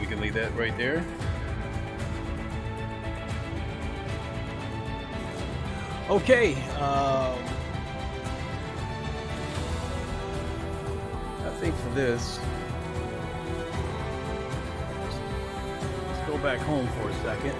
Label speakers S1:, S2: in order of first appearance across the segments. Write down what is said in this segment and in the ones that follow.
S1: We can leave that right there. Okay, I think for this, let's go back home for a second.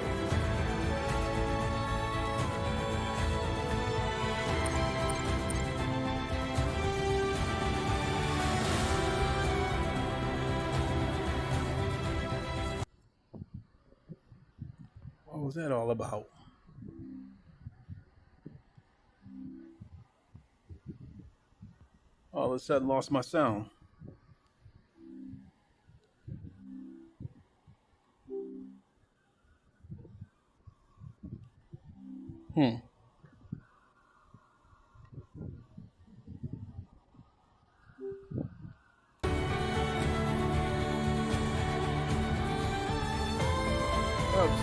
S1: What was that all about? All of a sudden lost my sound.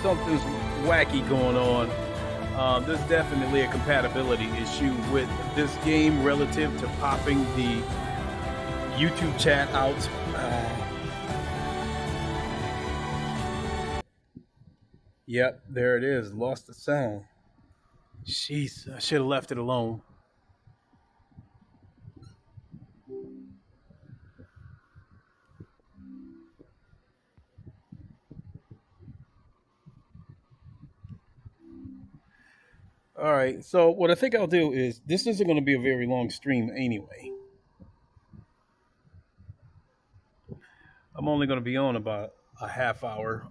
S1: Something's wacky going on. There's definitely a compatibility issue with this game relative to popping the YouTube chat out. Yep, there it is. Lost the sound. Jeez, I should have left it alone. All right, so what I think I'll do is, this isn't going to be a very long stream anyway. I'm only going to be on about a half hour,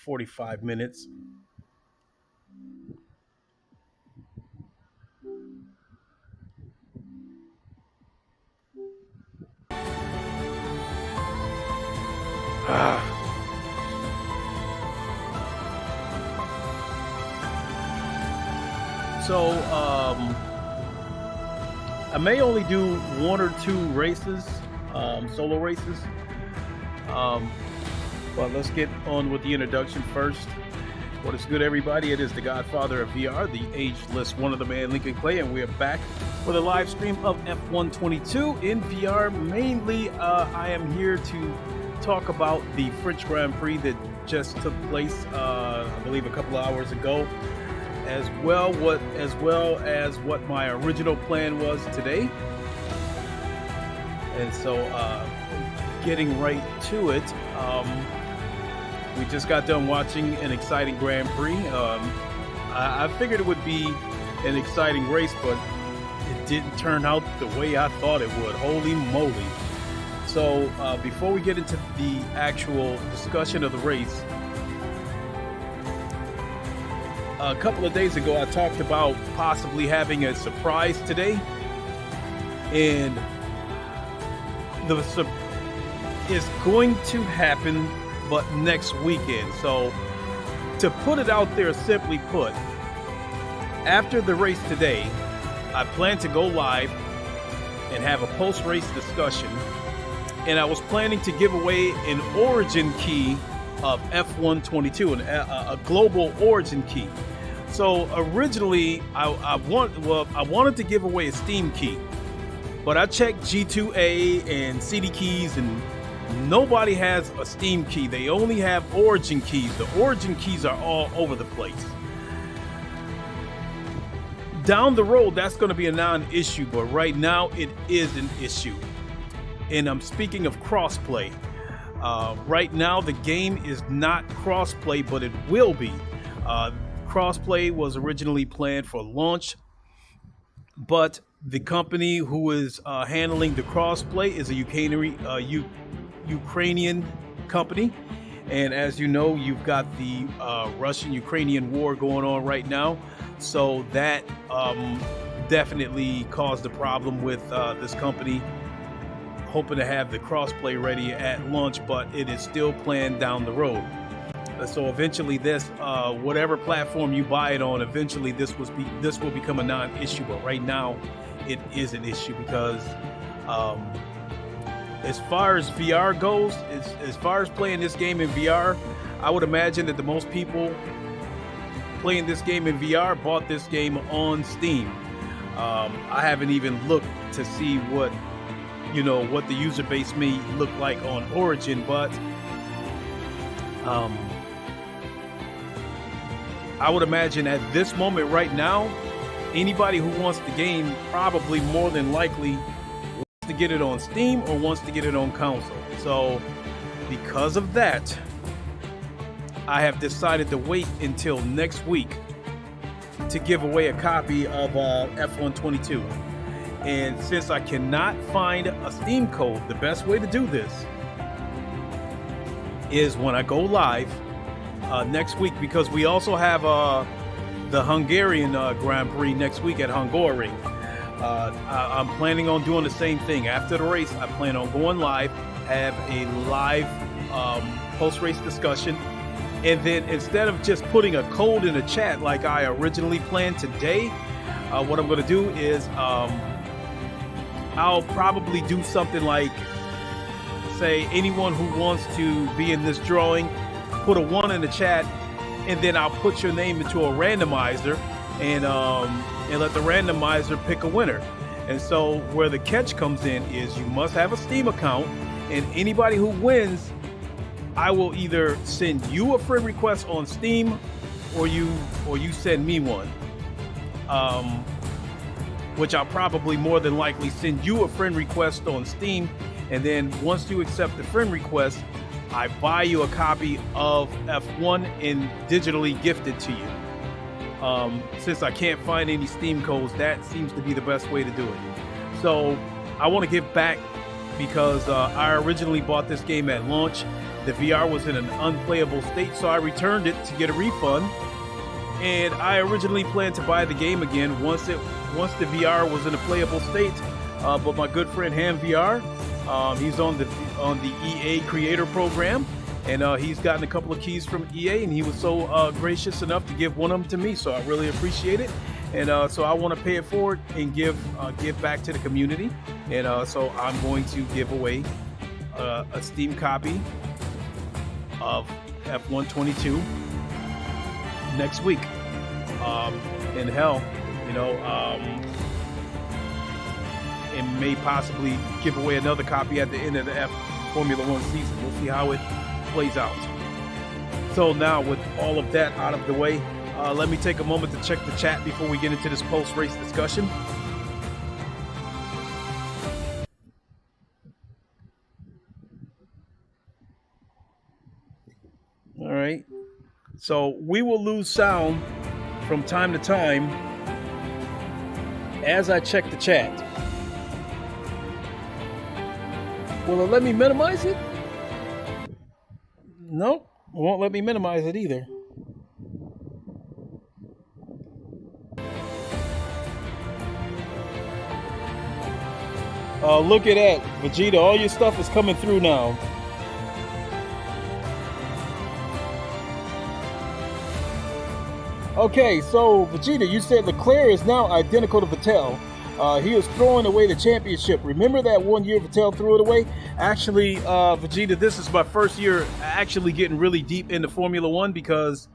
S1: 45 minutes. So, I may only do 1 or 2 races, solo races. But let's get on with the introduction first. What is good, everybody? It is the Godfather of VR, the ageless one-of-the-man Lincoln Clay, and we are back with a live stream of F122 in VR. Mainly, I am here to talk about the French Grand Prix that just took place, I believe, a couple of hours ago. As well as what my original plan was today. And so getting right to it, we just got done watching an exciting Grand Prix. I figured it would be an exciting race, but it didn't turn out the way I thought it would. Holy moly. So before we get into the actual discussion of the race, a couple of days ago, I talked about possibly having a surprise today, and it's going to happen, but next weekend. So, to put it out there, simply put, after the race today, I plan to go live and have a post-race discussion, and I was planning to give away an origin key of F122, a global origin key. So originally, I wanted to give away a Steam key, but I checked G2A and CD keys, and nobody has a Steam key. They only have origin keys. The origin keys are all over the place. Down the road, that's going to be a non-issue, but right now it is an issue. And I'm speaking of crossplay. Right now, the game is not crossplay, but it will be. Crossplay was originally planned for launch, but the company who is handling the crossplay is a Ukrainian company. And as you know, you've got the Russian-Ukrainian war going on right now. So that definitely caused a problem with this company hoping to have the crossplay ready at launch, but it is still planned down the road. So eventually this, whatever platform you buy it on, eventually this will become a non-issue. But right now it is an issue because as far as VR goes, as far as playing this game in VR, I would imagine that the most people playing this game in VR bought this game on Steam. I haven't even looked to see what the user base may look like on Origin, but I would imagine at this moment right now, anybody who wants the game probably more than likely wants to get it on Steam or wants to get it on console. So because of that, I have decided to wait until next week to give away a copy of F122. And since I cannot find a Steam code, the best way to do this is when I go live next week, because we also have the Hungarian Grand Prix next week at Hungaroring. I'm planning on doing the same thing. After the race, I plan on going live, have a live post-race discussion, and then instead of just putting a code in the chat like I originally planned today, what I'm going to do is I'll probably do something like, say, anyone who wants to be in this drawing, put a 1 in the chat, and then I'll put your name into a randomizer and let the randomizer pick a winner. And so where the catch comes in is you must have a Steam account, and anybody who wins, I will either send you a friend request on Steam or you send me one. Which I'll probably more than likely send you a friend request on Steam, and then once you accept the friend request, I buy you a copy of F1 and digitally gift it to you. Since I can't find any Steam codes, that seems to be the best way to do it. So I want to give back because I originally bought this game at launch. The VR was in an unplayable state, so I returned it to get a refund. And I originally planned to buy the game again once the VR was in a playable state. But my good friend Ham VR, he's on the EA Creator Program, and he's gotten a couple of keys from EA, and he was so gracious enough to give one of them to me. So I really appreciate it, and so I want to pay it forward and give back to the community. And so I'm going to give away a Steam copy of F122 next week. And hell, and may possibly give away another copy at the end of the Formula One season. We'll see how it plays out. So now, with all of that out of the way, let me take a moment to check the chat before we get into this post-race discussion. All right. So we will lose sound from time to time as I check the chat. Will it let me minimize it? Nope, it won't let me minimize it either. Look at that, Vegeta, all your stuff is coming through now. Okay, so Vegeta, you said Leclerc is now identical to Vettel. He is throwing away the championship. Remember that one year Vettel threw it away? Actually, Vegeta, this is my first year actually getting really deep into Formula One, because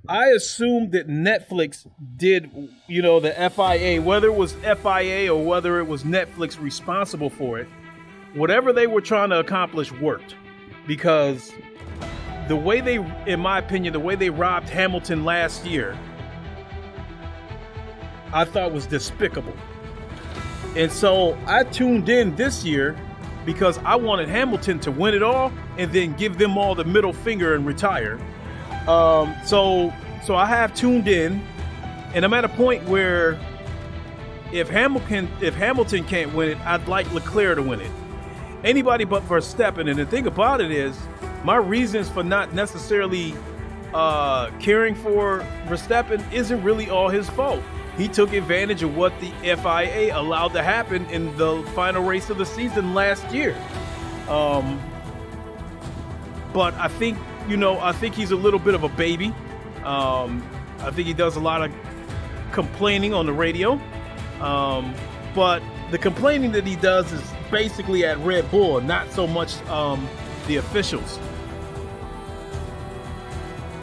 S1: I assumed that Netflix did, the FIA, whether it was FIA or whether it was Netflix responsible for it, whatever they were trying to accomplish worked. Because the way they, in my opinion, the way they robbed Hamilton last year, I thought was despicable. And so I tuned in this year because I wanted Hamilton to win it all and then give them all the middle finger and retire. So I have tuned in, and I'm at a point where if Hamilton can't win it, I'd like Leclerc to win it. Anybody but Verstappen. And the thing about it is, my reasons for not necessarily caring for Verstappen isn't really all his fault. He took advantage of what the FIA allowed to happen in the final race of the season last year. But I think he's a little bit of a baby. I think he does a lot of complaining on the radio, but the complaining that he does is basically at Red Bull, not so much the officials.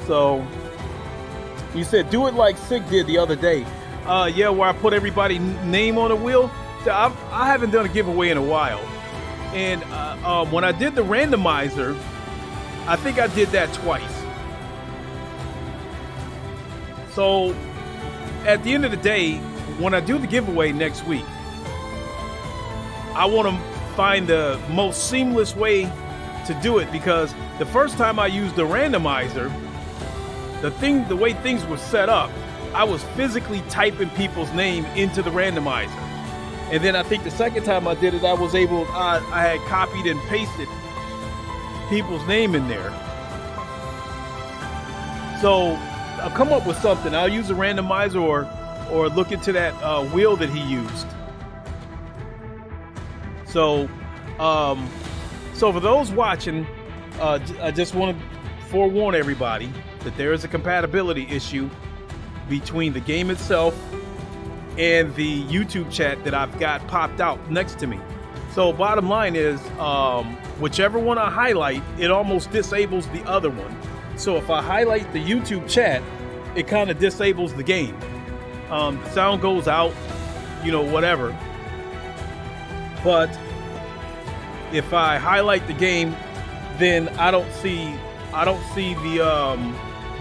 S1: So you said do it like Sig did the other day. Yeah, where I put everybody's name on a wheel. So I haven't done a giveaway in a while. And when I did the randomizer, I think I did that twice. So at the end of the day, when I do the giveaway next week, I want to find the most seamless way to do it, because the first time I used the randomizer, the way things were set up, I was physically typing people's name into the randomizer. And then I think the second time I did it, I had copied and pasted people's name in there. So I'll come up with something. I'll use a randomizer or look into that wheel that he used. So, so for those watching, I just want to forewarn everybody that there is a compatibility issue between the game itself and the YouTube chat that I've got popped out next to me. So bottom line is, whichever one I highlight, it almost disables the other one. So if I highlight the YouTube chat, it kind of disables the game. Sound goes out, whatever. But if I highlight the game, then I don't see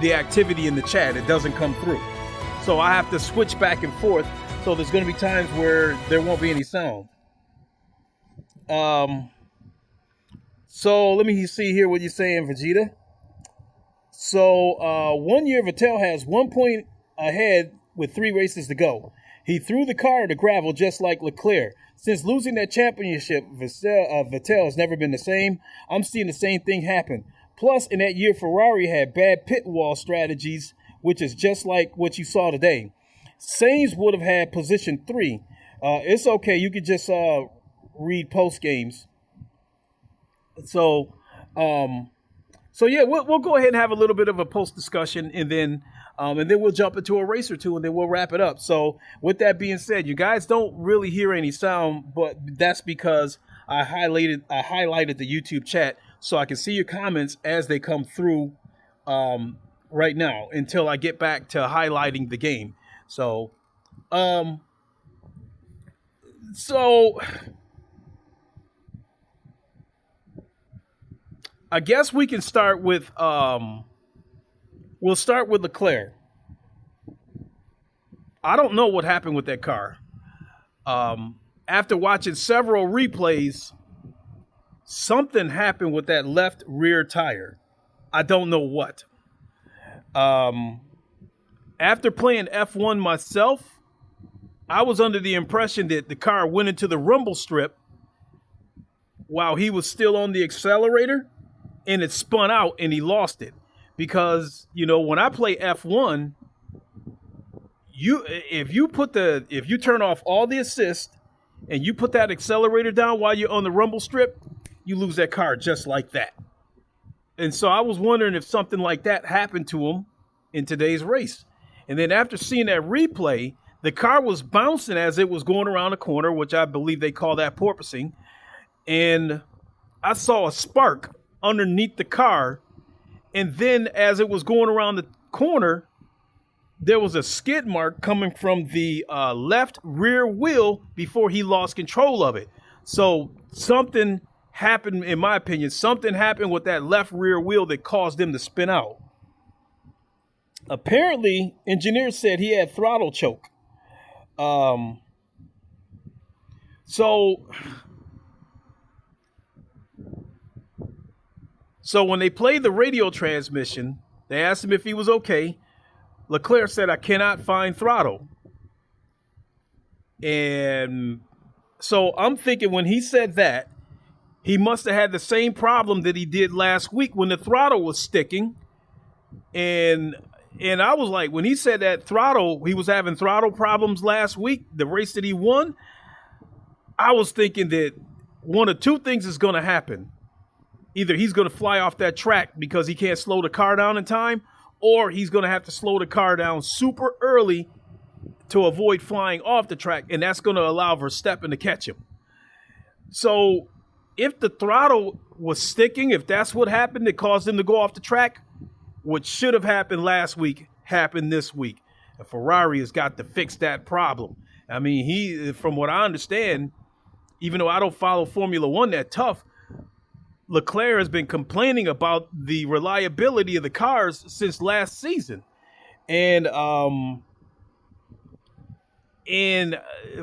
S1: the activity in the chat. It doesn't come through. So I have to switch back and forth. So there's going to be times where there won't be any sound. So let me see here what you're saying, Vegeta. So 1 year Vettel has 1 point ahead with 3 races to go. He threw the car to gravel just like Leclerc. Since losing that championship, Vettel has never been the same. I'm seeing the same thing happen. Plus, in that year, Ferrari had bad pit wall strategies, which is just like what you saw today. Sainz would have had position 3. It's okay. You could just read post games. So yeah, we'll go ahead and have a little bit of a post discussion, and then we'll jump into a race or two, and then we'll wrap it up. So with that being said, you guys don't really hear any sound, but that's because I highlighted the YouTube chat so I can see your comments as they come through right now until I get back to highlighting the game. So I guess we can start with we'll start with Leclerc. I don't know what happened with that car. After watching several replays, something happened with that left rear tire. I don't know what. After playing F1 myself, I was under the impression that the car went into the rumble strip while he was still on the accelerator, and it spun out and he lost it. Because, when I play F1, if you turn off all the assist and you put that accelerator down while you're on the rumble strip, you lose that car just like that. And so I was wondering if something like that happened to him in today's race. And then after seeing that replay, the car was bouncing as it was going around the corner, which I believe they call that porpoising. And I saw a spark underneath the car. And then as it was going around the corner, there was a skid mark coming from the left rear wheel before he lost control of it. So something happened, in my opinion, something happened with that left rear wheel that caused him to spin out. Apparently, engineers said he had throttle choke. So when they played the radio transmission, they asked him if he was okay. Leclerc said, "I cannot find throttle." And so I'm thinking when he said that, he must have had the same problem that he did last week when the throttle was sticking. And I was like, when he said that throttle, he was having throttle problems last week, the race that he won, I was thinking that one of two things is going to happen. Either he's going to fly off that track because he can't slow the car down in time, or he's going to have to slow the car down super early to avoid flying off the track, and that's going to allow Verstappen to catch him. So if the throttle was sticking, if that's what happened that caused him to go off the track, what should have happened last week happened this week. And Ferrari has got to fix that problem. I mean, from what I understand, even though I don't follow Formula One that tough, Leclerc has been complaining about the reliability of the cars since last season. And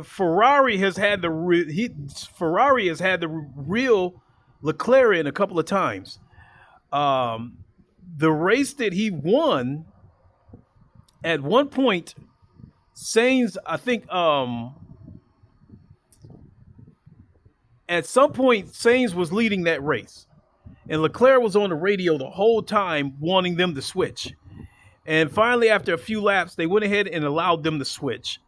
S1: Ferrari has had the real Leclerc in a couple of times. The race that he won, at one point, Sainz, I think, at some point, Sainz was leading that race. And Leclerc was on the radio the whole time wanting them to switch. And finally, after a few laps, they went ahead and allowed them to switch.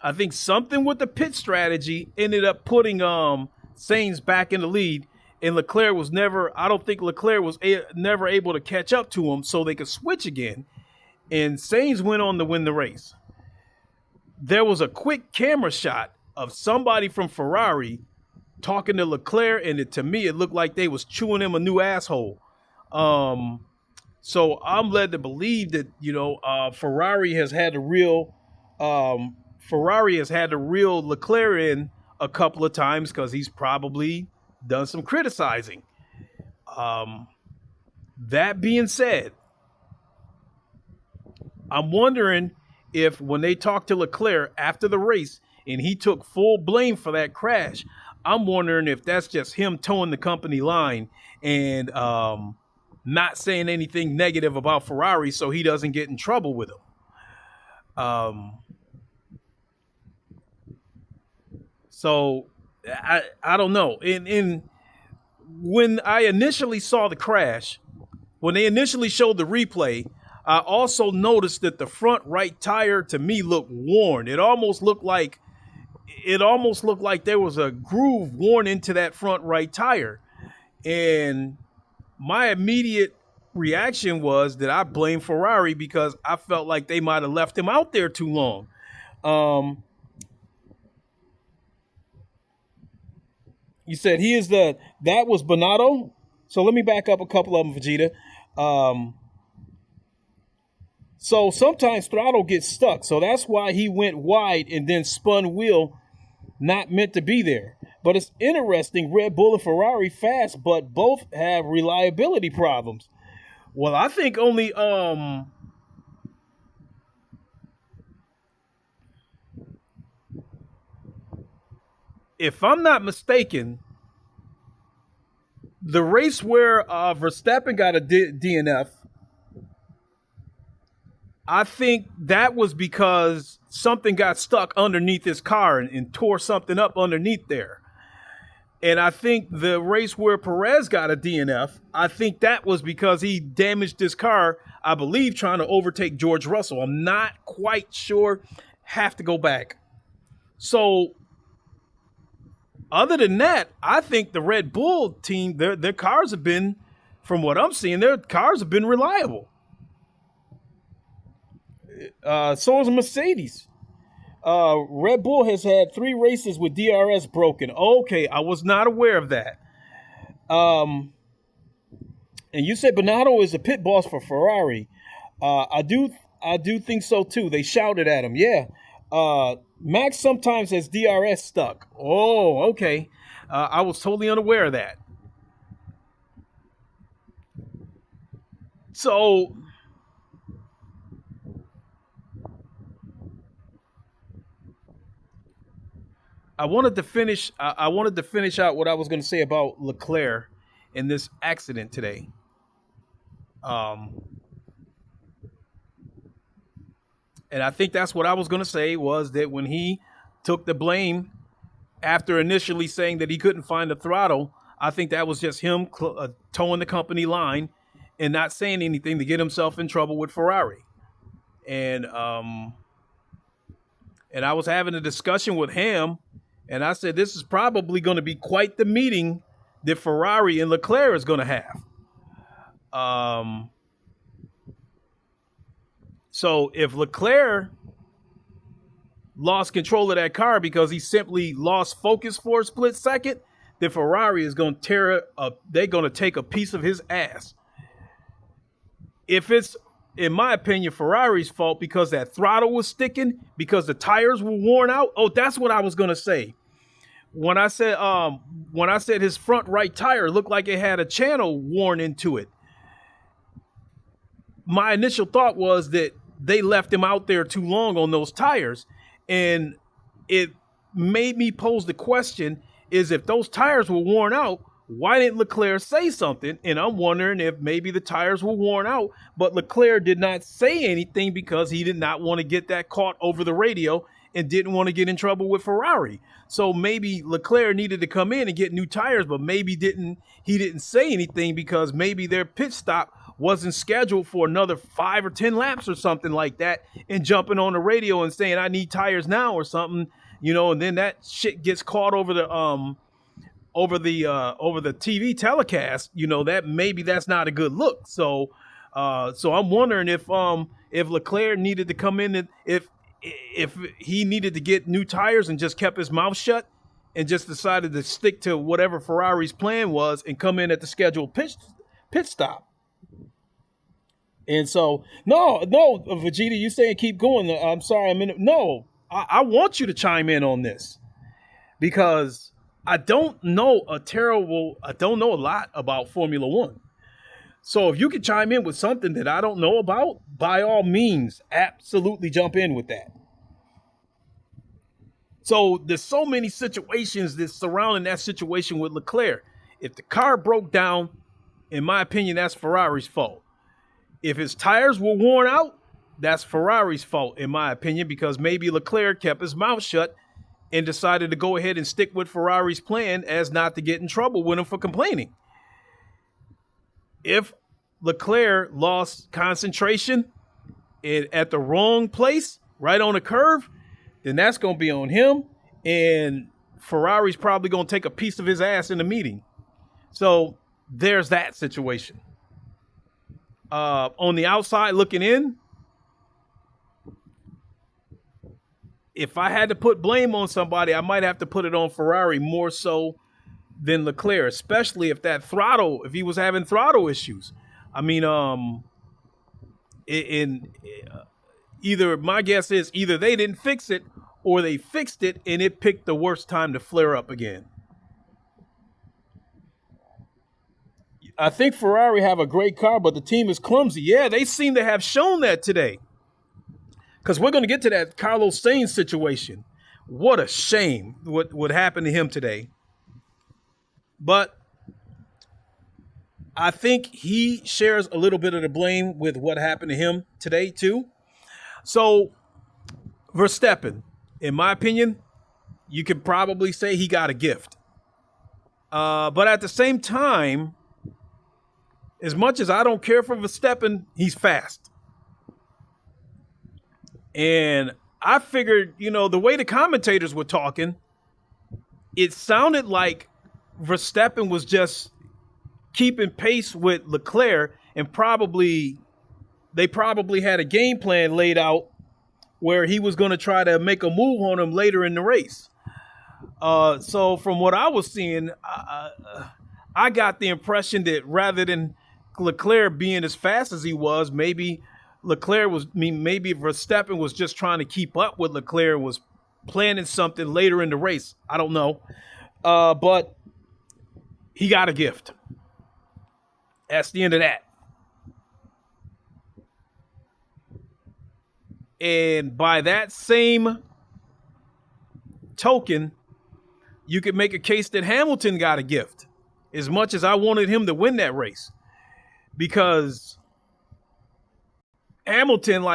S1: I think something with the pit strategy ended up putting Sainz back in the lead. And Leclerc was I don't think Leclerc was never able to catch up to him so they could switch again. And Sainz went on to win the race. There was a quick camera shot of somebody from Ferrari talking to Leclerc, and to me, it looked like they was chewing him a new asshole. So I'm led to believe that, Ferrari has had the real Leclerc in a couple of times because he's probably done some criticizing. That being said, I'm wondering if when they talked to Leclerc after the race and he took full blame for that crash, I'm wondering if that's just him towing the company line and not saying anything negative about Ferrari so he doesn't get in trouble with them. So I don't know. And when I initially saw the crash, when they initially showed the replay, I also noticed that the front right tire to me looked worn. It almost looked like there was a groove worn into that front right tire. And my immediate reaction was that I blame Ferrari because I felt like they might have left him out there too long. You said that was Bonatto. So let me back up a couple of them, Vegeta. So sometimes throttle gets stuck. So that's why he went wide and then spun wheel, not meant to be there. But it's interesting, Red Bull and Ferrari fast, but both have reliability problems. Well, I think only if I'm not mistaken, the race where Verstappen got a DNF, I think that was because something got stuck underneath his car and tore something up underneath there. And I think the race where Perez got a DNF, I think that was because he damaged his car, I believe, trying to overtake George Russell. I'm not quite sure. Have to go back. So other than that, I think the Red Bull team, their cars have been, from what I'm seeing, their cars have been reliable. So is Mercedes. Red Bull has had 3 races with DRS broken. Okay, I was not aware of that. And you said Bonatto is a pit boss for Ferrari. I do think so too. They shouted at him. Yeah. Max sometimes has DRS stuck. Oh, okay. I was totally unaware of that. So I wanted to finish out what I was going to say about Leclerc in this accident today. And I think that's what I was going to say, was that when he took the blame after initially saying that he couldn't find the throttle, I think that was just him towing the company line and not saying anything to get himself in trouble with Ferrari. And I was having a discussion with him, and I said, this is probably going to be quite the meeting that Ferrari and Leclerc is going to have. So if Leclerc lost control of that car because he simply lost focus for a split second, then Ferrari is going to tear up. They're going to take a piece of his ass. If it's, in my opinion, Ferrari's fault because that throttle was sticking, because the tires were worn out. Oh, that's what I was going to say. When I said his front right tire looked like it had a channel worn into it, my initial thought was that they left him out there too long on those tires. And it made me pose the question is, if those tires were worn out, why didn't Leclerc say something? And I'm wondering if maybe the tires were worn out, but Leclerc did not say anything because he did not want to get that caught over the radio and didn't want to get in trouble with Ferrari. So maybe Leclerc needed to come in and get new tires, but maybe he didn't say anything because maybe their pit stop wasn't scheduled for another 5 or 10 laps or something like that, and jumping on the radio and saying, I need tires now or something, you know, and then that shit gets caught over the TV telecast, you know, that maybe that's not a good look. So I'm wondering if Leclerc needed to come in and if he needed to get new tires and just kept his mouth shut and just decided to stick to whatever Ferrari's plan was and come in at the scheduled pit stop. And so, no, Vegeta, you saying keep going. I'm sorry. I want you to chime in on this because I don't know a lot about Formula One. So if you could chime in with something that I don't know about, by all means, absolutely jump in with that. So there's so many situations that surrounding that situation with Leclerc. If the car broke down, in my opinion, that's Ferrari's fault. If his tires were worn out, that's Ferrari's fault, in my opinion, because maybe Leclerc kept his mouth shut and decided to go ahead and stick with Ferrari's plan as not to get in trouble with him for complaining. If Leclerc lost concentration at the wrong place, right on the curve, then that's going to be on him, and Ferrari's probably going to take a piece of his ass in the meeting. So there's that situation. On the outside looking in, if I had to put blame on somebody, I might have to put it on Ferrari more so than Leclerc, especially if he was having throttle issues. I mean, my guess is either they didn't fix it or they fixed it and it picked the worst time to flare up again. I think Ferrari have a great car, but the team is clumsy. Yeah, they seem to have shown that today. Because we're going to get to that Carlos Sainz situation. What a shame what happened to him today. But I think he shares a little bit of the blame with what happened to him today, too. So, Verstappen, in my opinion, you could probably say he got a gift. But at the same time, as much as I don't care for Verstappen, he's fast. And I figured, you know, the way the commentators were talking, it sounded like Verstappen was just keeping pace with Leclerc, and they probably had a game plan laid out where he was going to try to make a move on him later in the race. So from what I was seeing, I got the impression that rather than Leclerc being as fast as he was, maybe Verstappen was just trying to keep up with Leclerc and was planning something later in the race. I don't know. But he got a gift. That's the end of that. And by that same token, you could make a case that Hamilton got a gift, as much as I wanted him to win that race. Because Hamilton,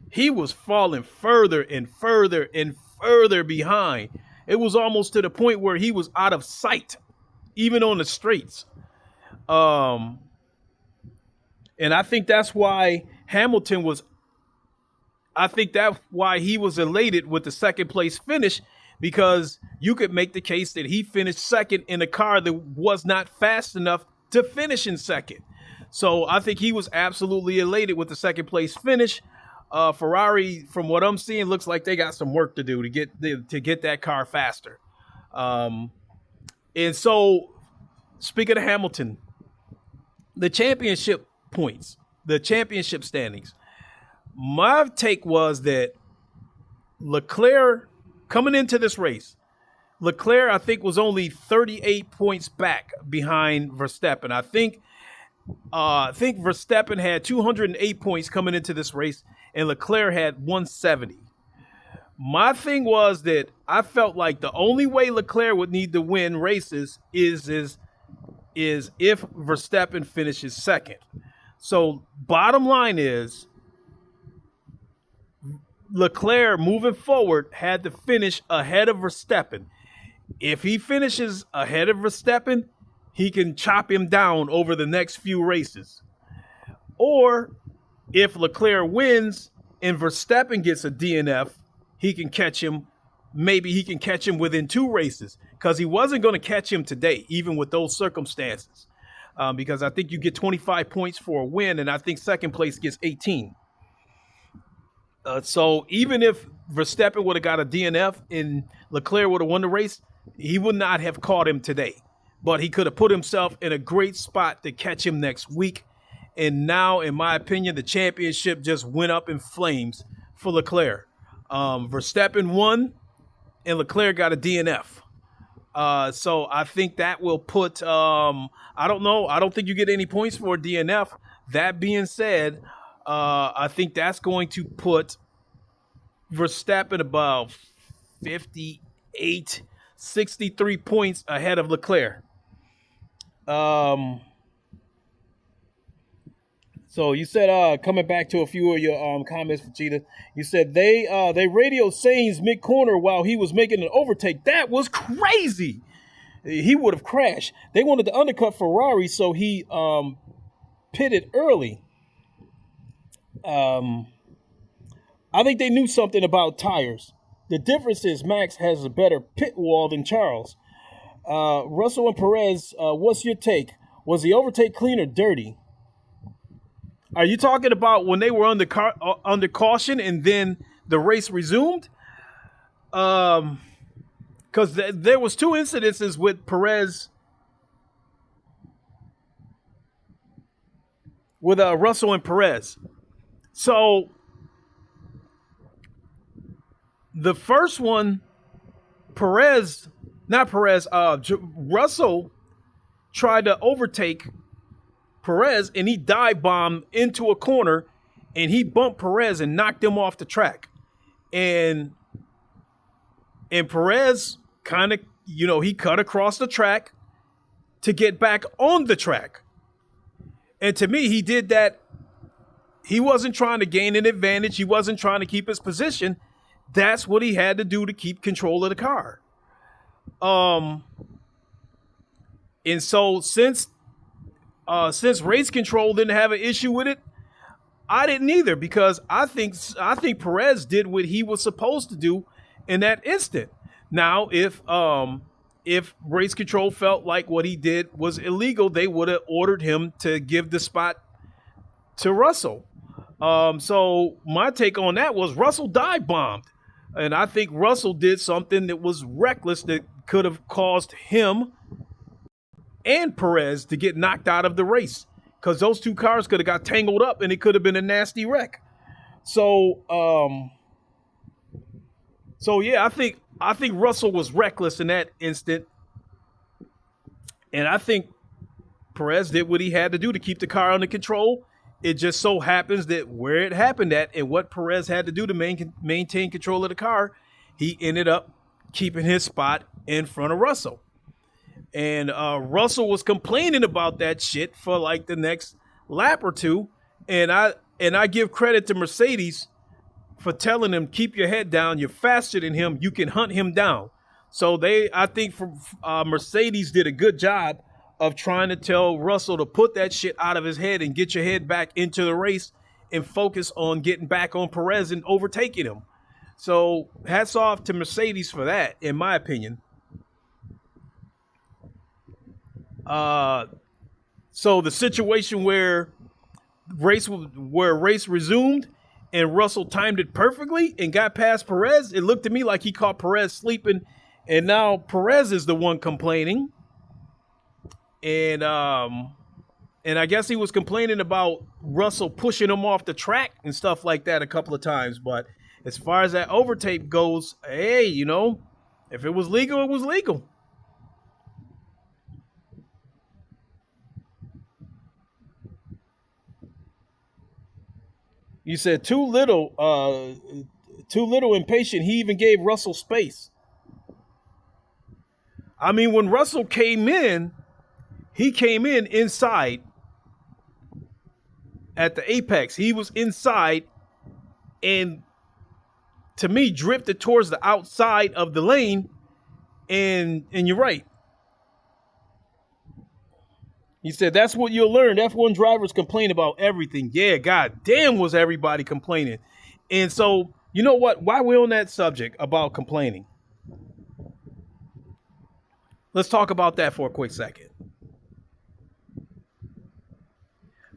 S1: he was falling further and further and further behind. It was almost to the point where he was out of sight, even on the straights. And I think that's why he was elated with the second place finish, because you could make the case that he finished second in a car that was not fast enough to finish in second. So I think he was absolutely elated with the second place finish. Ferrari, from what I'm seeing, looks like they got some work to do to get that car faster. And so, speaking of Hamilton, the championship points, the championship standings. My take was that Leclerc, coming into this race, Leclerc, I think, was only 38 points back behind Verstappen. I think Verstappen had 208 points coming into this race, and Leclerc had 170. My thing was that I felt like the only way Leclerc would need to win races is if Verstappen finishes second. So bottom line is, Leclerc moving forward had to finish ahead of Verstappen. If he finishes ahead of Verstappen, he can chop him down over the next few races. Or if Leclerc wins and Verstappen gets a DNF, he can catch him. Maybe he can catch him within 2 races, because he wasn't going to catch him today, even with those circumstances. Because I think you get 25 points for a win, and I think second place gets 18. So even if Verstappen would have got a DNF and Leclerc would have won the race, he would not have caught him today. But he could have put himself in a great spot to catch him next week. And now, in my opinion, the championship just went up in flames for Leclerc. Verstappen won, and Leclerc got a DNF. So I think that will put, I don't know. I don't think you get any points for a DNF. That being said, I think that's going to put Verstappen about 58, 63 points ahead of Leclerc. So you said, coming back to a few of your comments, Vegeta, you said they radioed Sainz mid-corner while he was making an overtake. That was crazy. He would have crashed. They wanted to undercut Ferrari, so he pitted early. I think they knew something about tires. The difference is Max has a better pit wall than Charles. Russell and Perez, what's your take? Was the overtake clean or dirty? Are you talking about when they were under caution and then the race resumed? Because there was 2 incidences with Perez, with Russell and Perez. So the first one, Russell tried to overtake Perez, and he dive bombed into a corner, and he bumped Perez and knocked him off the track. And Perez kind of, he cut across the track to get back on the track. And to me, he did that. He wasn't trying to gain an advantage. He wasn't trying to keep his position. That's what he had to do to keep control of the car. And so since race control didn't have an issue with it, I didn't either, because I think Perez did what he was supposed to do in that instant. Now, if race control felt like what he did was illegal, they would have ordered him to give the spot to Russell. So my take on that was Russell dive bombed, and I think Russell did something that was reckless that could have caused him and Perez to get knocked out of the race, because those 2 cars could have got tangled up and it could have been a nasty wreck. So yeah, I think Russell was reckless in that instant, and I think Perez did what he had to do to keep the car under control. It just so happens that where it happened at and what Perez had to do to maintain control of the car, he ended up keeping his spot in front of Russell. And Russell was complaining about that shit for like the next lap or 2. And I give credit to Mercedes for telling him, keep your head down. You're faster than him. You can hunt him down. So I think Mercedes did a good job of trying to tell Russell to put that shit out of his head and get your head back into the race and focus on getting back on Perez and overtaking him. So hats off to Mercedes for that, in my opinion. So the situation where race resumed and Russell timed it perfectly and got past Perez, it looked to me like he caught Perez sleeping, and now Perez is the one complaining. And I guess he was complaining about Russell pushing him off the track and stuff like that a couple of times. But as far as that overtape goes, hey, you know, if it was legal, it was legal. You said too little impatient. He even gave Russell space. I mean, when Russell came in, he came in inside at the apex. He was inside and, to me, drifted towards the outside of the lane. And you're right. He said, that's what you'll learn. F1 drivers complain about everything. Yeah, god damn was everybody complaining. And so, you know what? While we're on that subject about complaining, let's talk about that for a quick second.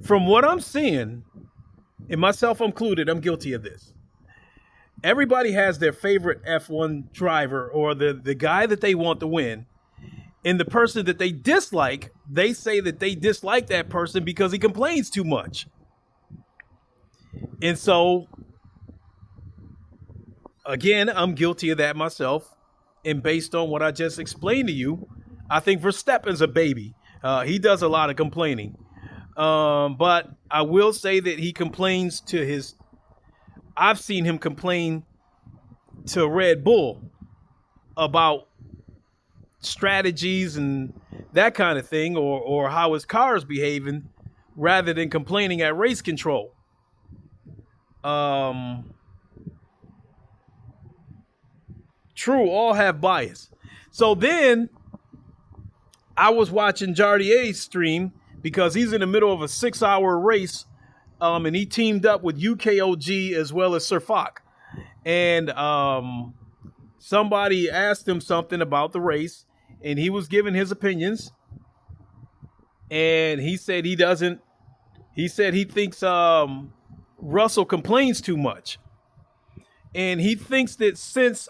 S1: From what I'm seeing, and myself included, I'm guilty of this. Everybody has their favorite F1 driver or the guy that they want to win. And the person that they dislike, they say that they dislike that person because he complains too much. And so, again, I'm guilty of that myself. And based on what I just explained to you, I think Verstappen's a baby. He does a lot of complaining. But I will say that he complains to his... I've seen him complain to Red Bull about strategies and that kind of thing, or how his car is behaving, rather than complaining at race control. True, all have bias. So then I was watching Jardier's stream because he's in the middle of a 6-hour race, and he teamed up with UKOG as well as Sir Fock. And somebody asked him something about the race, and he was giving his opinions. And he said he thinks Russell complains too much. And he thinks that since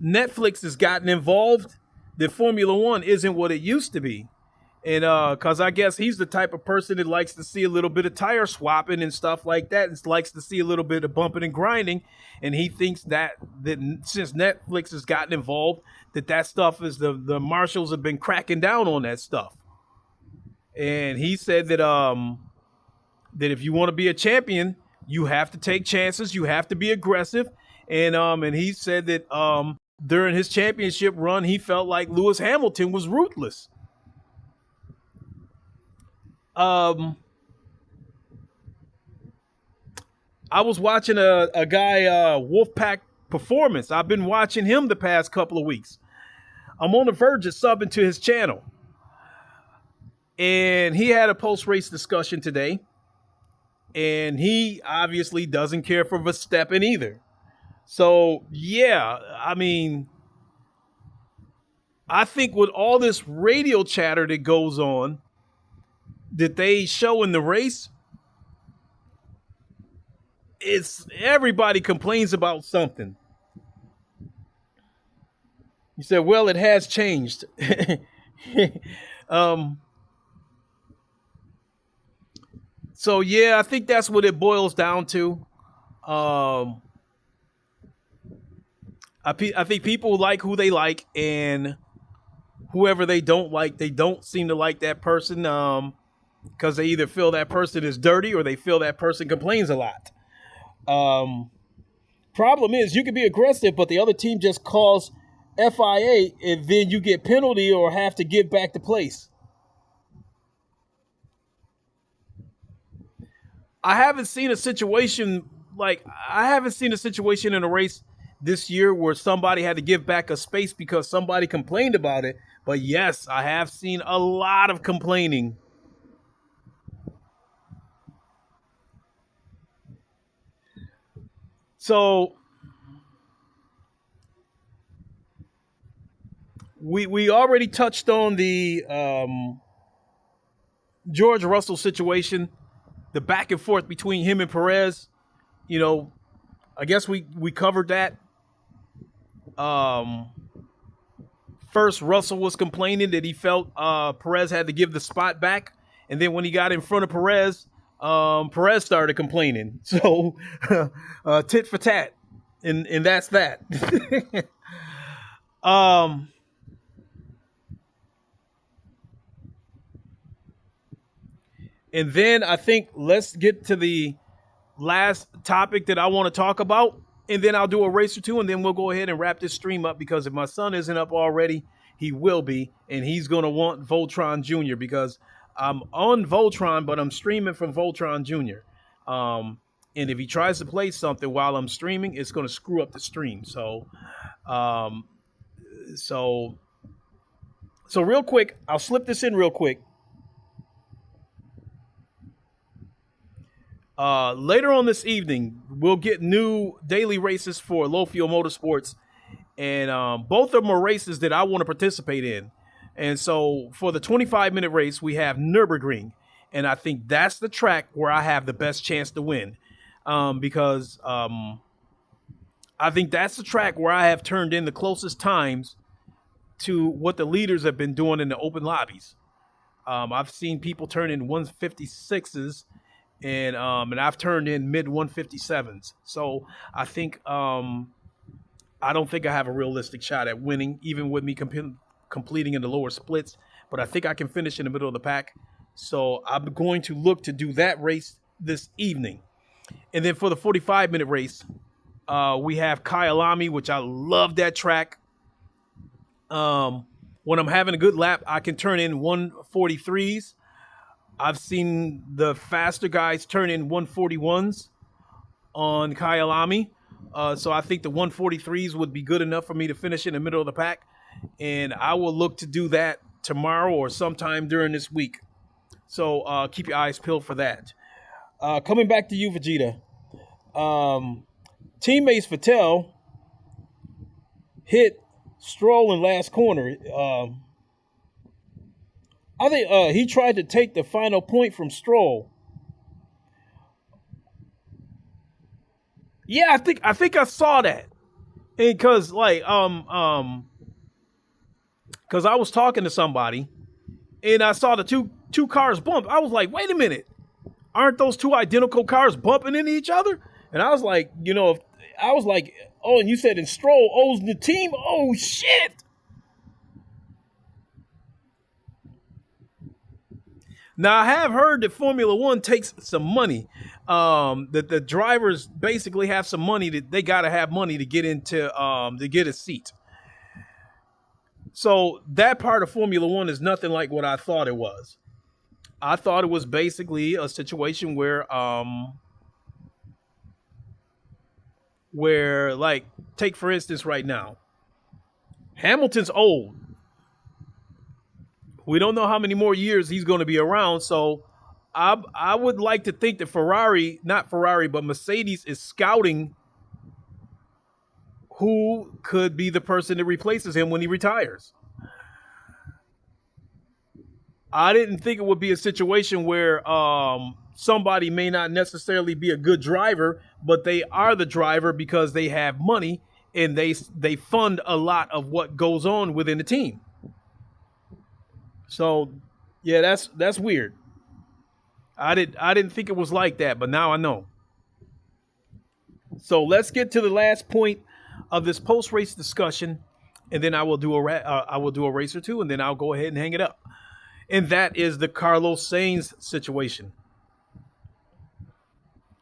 S1: Netflix has gotten involved, that Formula One isn't what it used to be. And because I guess he's the type of person that likes to see a little bit of tire swapping and stuff like that, and likes to see a little bit of bumping and grinding. And he thinks that since Netflix has gotten involved, that stuff is the marshals have been cracking down on that stuff. And he said that that if you want to be a champion, you have to take chances, you have to be aggressive. And he said that during his championship run, he felt like Lewis Hamilton was ruthless. I was watching a guy, Wolfpack Performance. I've been watching him the past couple of weeks. I'm on the verge of subbing to his channel. And he had a post-race discussion today. And he obviously doesn't care for Verstappen either. So, yeah, I mean, I think with all this radio chatter that goes on, that they show in the race, it's everybody complains about something. You said, well, it has changed. So yeah, I think that's what it boils down to. I think people like who they like, and whoever they don't like, they don't seem to like that person. Because they either feel that person is dirty or they feel that person complains a lot. Problem is, you can be aggressive, but the other team just calls FIA, and then you get penalty or have to give back the place. I haven't seen a situation in a race this year where somebody had to give back a space because somebody complained about it. But yes, I have seen a lot of complaining. So we already touched on the George Russell situation, the back and forth between him and Perez, you know, I guess we covered that. First, Russell was complaining that he felt Perez had to give the spot back. And then when he got in front of Perez, Perez started complaining. So tit for tat. And that's that. And then I think let's get to the last topic that I want to talk about. And then I'll do a race or two, and then we'll go ahead and wrap this stream up, because if my son isn't up already, he will be, and he's going to want Voltron Jr. because I'm on Voltron, but I'm streaming from Voltron Jr. And if he tries to play something while I'm streaming, it's going to screw up the stream. So real quick, I'll slip this in real quick. Later on this evening, we'll get new daily races for Low Fuel Motorsports, and both of them are races that I want to participate in. And so for the 25-minute race, we have Nürburgring, and I think that's the track where I have the best chance to win, because I think that's the track where I have turned in the closest times to what the leaders have been doing in the open lobbies. I've seen people turn in 156s. And I've turned in mid 157s. So I think I don't think I have a realistic shot at winning, even with me completing in the lower splits. But I think I can finish in the middle of the pack. So I'm going to look to do that race this evening. And then for the 45-minute race, we have Kyalami, which I love that track. When I'm having a good lap, I can turn in 143s. I've seen the faster guys turn in 141s on Kyalami. So I think the 143s would be good enough for me to finish in the middle of the pack. And I will look to do that tomorrow or sometime during this week. So keep your eyes peeled for that. Coming back to you, Vegeta. Teammates Vettel hit Stroll in last corner. I think he tried to take the final point from Stroll. Yeah, I think I saw that. And because I was talking to somebody and I saw the two cars bump. I was like, wait a minute. Aren't those two identical cars bumping into each other? And I was like, oh, and you said and Stroll owes the team. Oh shit. Now, I have heard that Formula One takes some money. That the drivers basically have some money that they got to have money to get into, to get a seat. So that part of Formula One is nothing like what I thought it was. I thought it was basically a situation where like, take for instance right now, Hamilton's old. We don't know how many more years he's going to be around. So I would like to think that but Mercedes is scouting who could be the person that replaces him when he retires. I didn't think it would be a situation where somebody may not necessarily be a good driver, but they are the driver because they have money and they fund a lot of what goes on within the team. So, yeah, that's weird. I didn't think it was like that, but now I know. So let's get to the last point of this post-race discussion, and then I will do a race or two, and then I'll go ahead and hang it up. And that is the Carlos Sainz situation.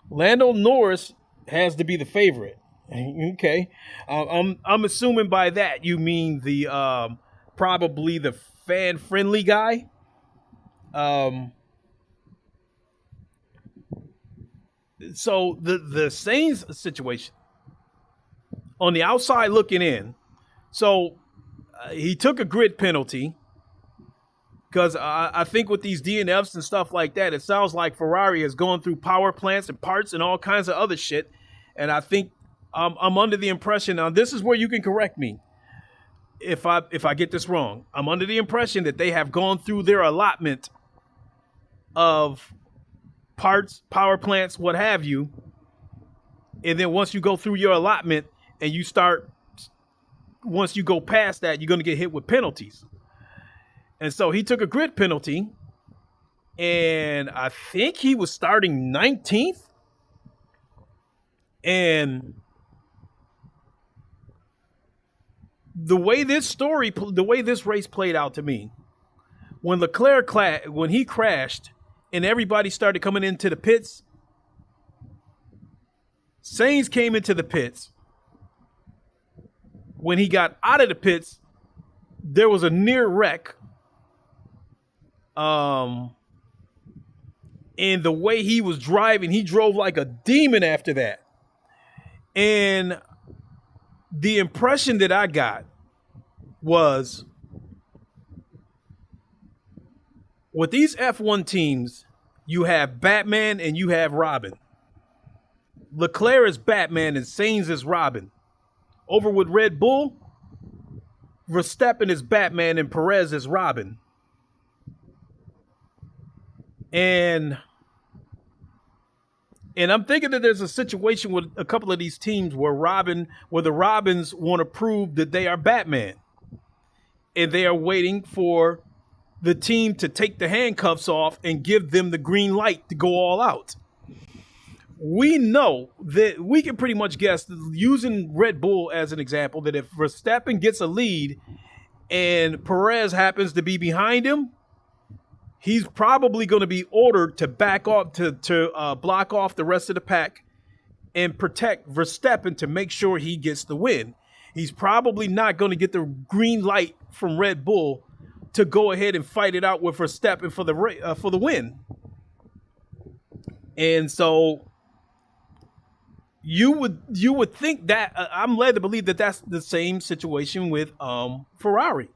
S1: Lando Norris has to be the favorite. Okay, I'm assuming by that you mean the probably the fan-friendly guy. So the Sainz situation, on the outside looking in, so he took a grid penalty because I think with these DNFs and stuff like that, it sounds like Ferrari has gone through power plants and parts and all kinds of other shit. And I think I'm under the impression, now this is where you can correct me if I get this wrong. I'm under the impression that they have gone through their allotment of parts, power plants, what have you. And then once you go through your allotment and once you go past that, you're going to get hit with penalties. And so he took a grid penalty, and I think he was starting 19th. And the way this race played out to me, when Leclerc, when he crashed and everybody started coming into the pits, Sainz came into the pits. When he got out of the pits, there was a near wreck. And the way he was driving, he drove like a demon after that. And the impression that I got was, with these F1 teams, you have Batman and you have Robin. Leclerc is Batman and Sainz is Robin. Over with Red Bull, Verstappen is Batman and Perez is Robin. And I'm thinking that there's a situation with a couple of these teams where the Robins want to prove that they are Batman. And they are waiting for the team to take the handcuffs off and give them the green light to go all out. We know that we can pretty much guess, using Red Bull as an example, that if Verstappen gets a lead and Perez happens to be behind him, he's probably going to be ordered to back off, to block off the rest of the pack and protect Verstappen to make sure he gets the win. He's probably not going to get the green light from Red Bull to go ahead and fight it out with Verstappen for the win. And so you would think that, I'm led to believe that that's the same situation with Ferrari.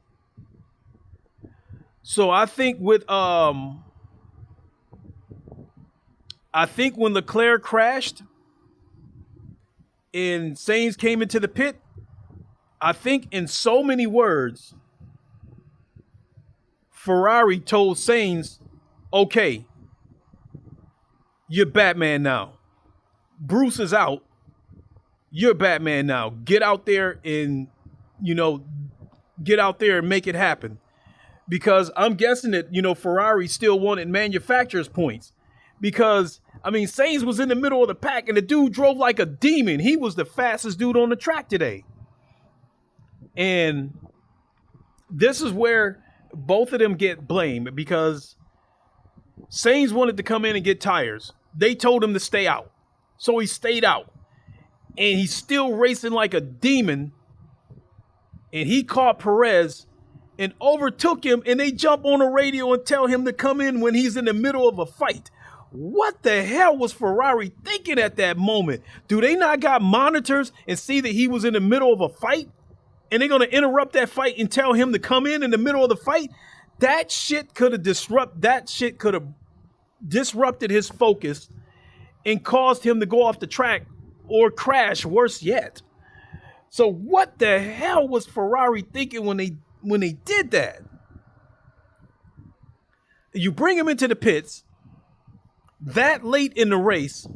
S1: So I think when Leclerc crashed and Sainz came into the pit, I think in so many words, Ferrari told Sainz, okay, you're Batman now. Bruce is out. You're Batman now. Get out there and make it happen. Because I'm guessing that, Ferrari still wanted manufacturer's points. Because, Sainz was in the middle of the pack and the dude drove like a demon. He was the fastest dude on the track today. And this is where both of them get blamed, because Sainz wanted to come in and get tires. They told him to stay out. So he stayed out. And he's still racing like a demon. And he caught Perez and overtook him, and they jump on the radio and tell him to come in when he's in the middle of a fight. What the hell was Ferrari thinking at that moment? Do they not got monitors and see that he was in the middle of a fight? And they're going to interrupt that fight and tell him to come in the middle of the fight? That shit could have disrupted his focus and caused him to go off the track or crash, worse yet. So what the hell was Ferrari thinking when they did that? You bring him into the pits that late in the race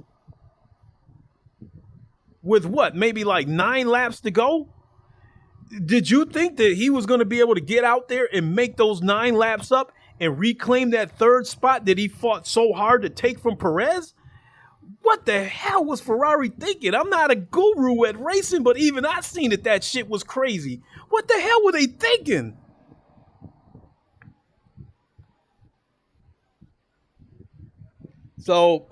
S1: with what, maybe like 9 laps to go? Did you think that he was going to be able to get out there and make those 9 laps up and reclaim that third spot that he fought so hard to take from Perez? What the hell was Ferrari thinking? I'm not a guru at racing, but even I seen that shit was crazy. What the hell were they thinking? So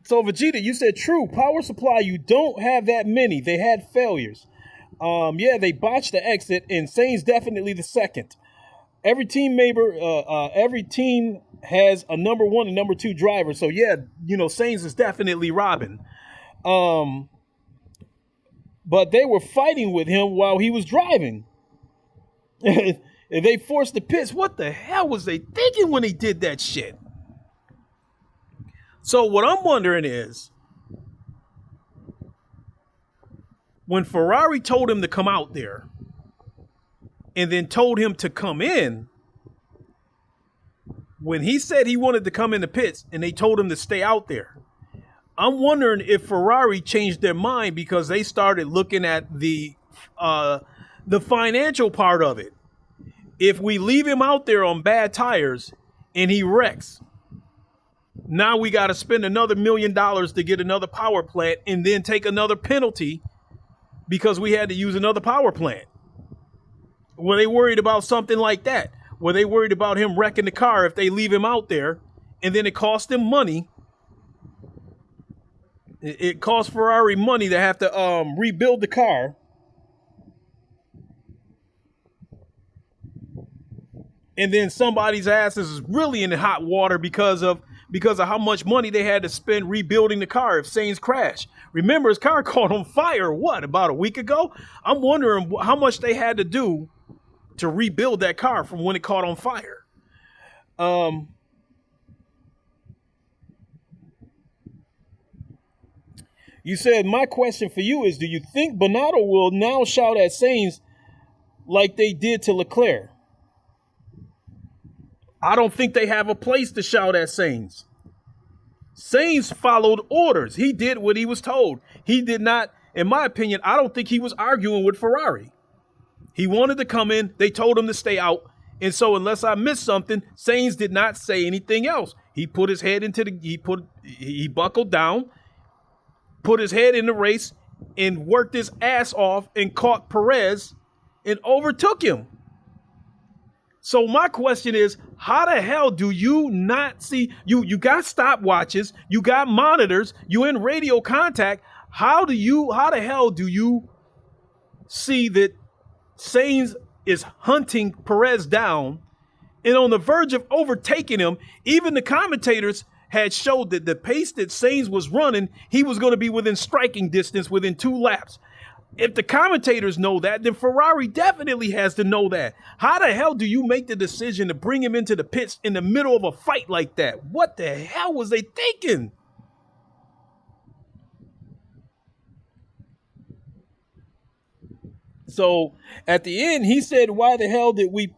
S1: Vegeta, you said true. Power supply, you don't have that many. They had failures. Yeah, they botched the exit, and Sainz definitely the second. Every team has a number 1 and number 2 driver. So yeah, Sainz is definitely Robin. But they were fighting with him while he was driving. And they forced the pits. What the hell was they thinking when they did that shit? So what I'm wondering is, when Ferrari told him to come out there and then told him to come in, when he said he wanted to come in the pits and they told him to stay out there, I'm wondering if Ferrari changed their mind because they started looking at the financial part of it. If we leave him out there on bad tires and he wrecks, now we got to spend another $1 million to get another power plant and then take another penalty because we had to use another power plant. Were they worried about something like that? Were they worried about him wrecking the car if they leave him out there and then it costs them money? It costs Ferrari money to have to rebuild the car. And then somebody's ass is really in the hot water because of how much money they had to spend rebuilding the car if Sainz crashed. Remember, his car caught on fire, about a week ago? I'm wondering how much they had to do to rebuild that car from when it caught on fire. You said, my question for you is, do you think Binotto will now shout at Sainz like they did to Leclerc? I don't think they have a place to shout at Sainz. Sainz followed orders. He did what he was told. He did not, in my opinion, I don't think he was arguing with Ferrari. He wanted to come in. They told him to stay out. And so unless I missed something, Sainz did not say anything else. He put his head into he buckled down, put his head in the race and worked his ass off and caught Perez and overtook him. So my question is, how the hell do you not see, you got stopwatches, you got monitors, you in radio contact. How the hell do you see that Sainz is hunting Perez down and on the verge of overtaking him? Even the commentators had showed that the pace that Sainz was running, he was going to be within striking distance within 2 laps. If the commentators know that, then Ferrari definitely has to know that. How the hell do you make the decision to bring him into the pits in the middle of a fight like that? What the hell was they thinking? So at the end, he said, why the hell did we?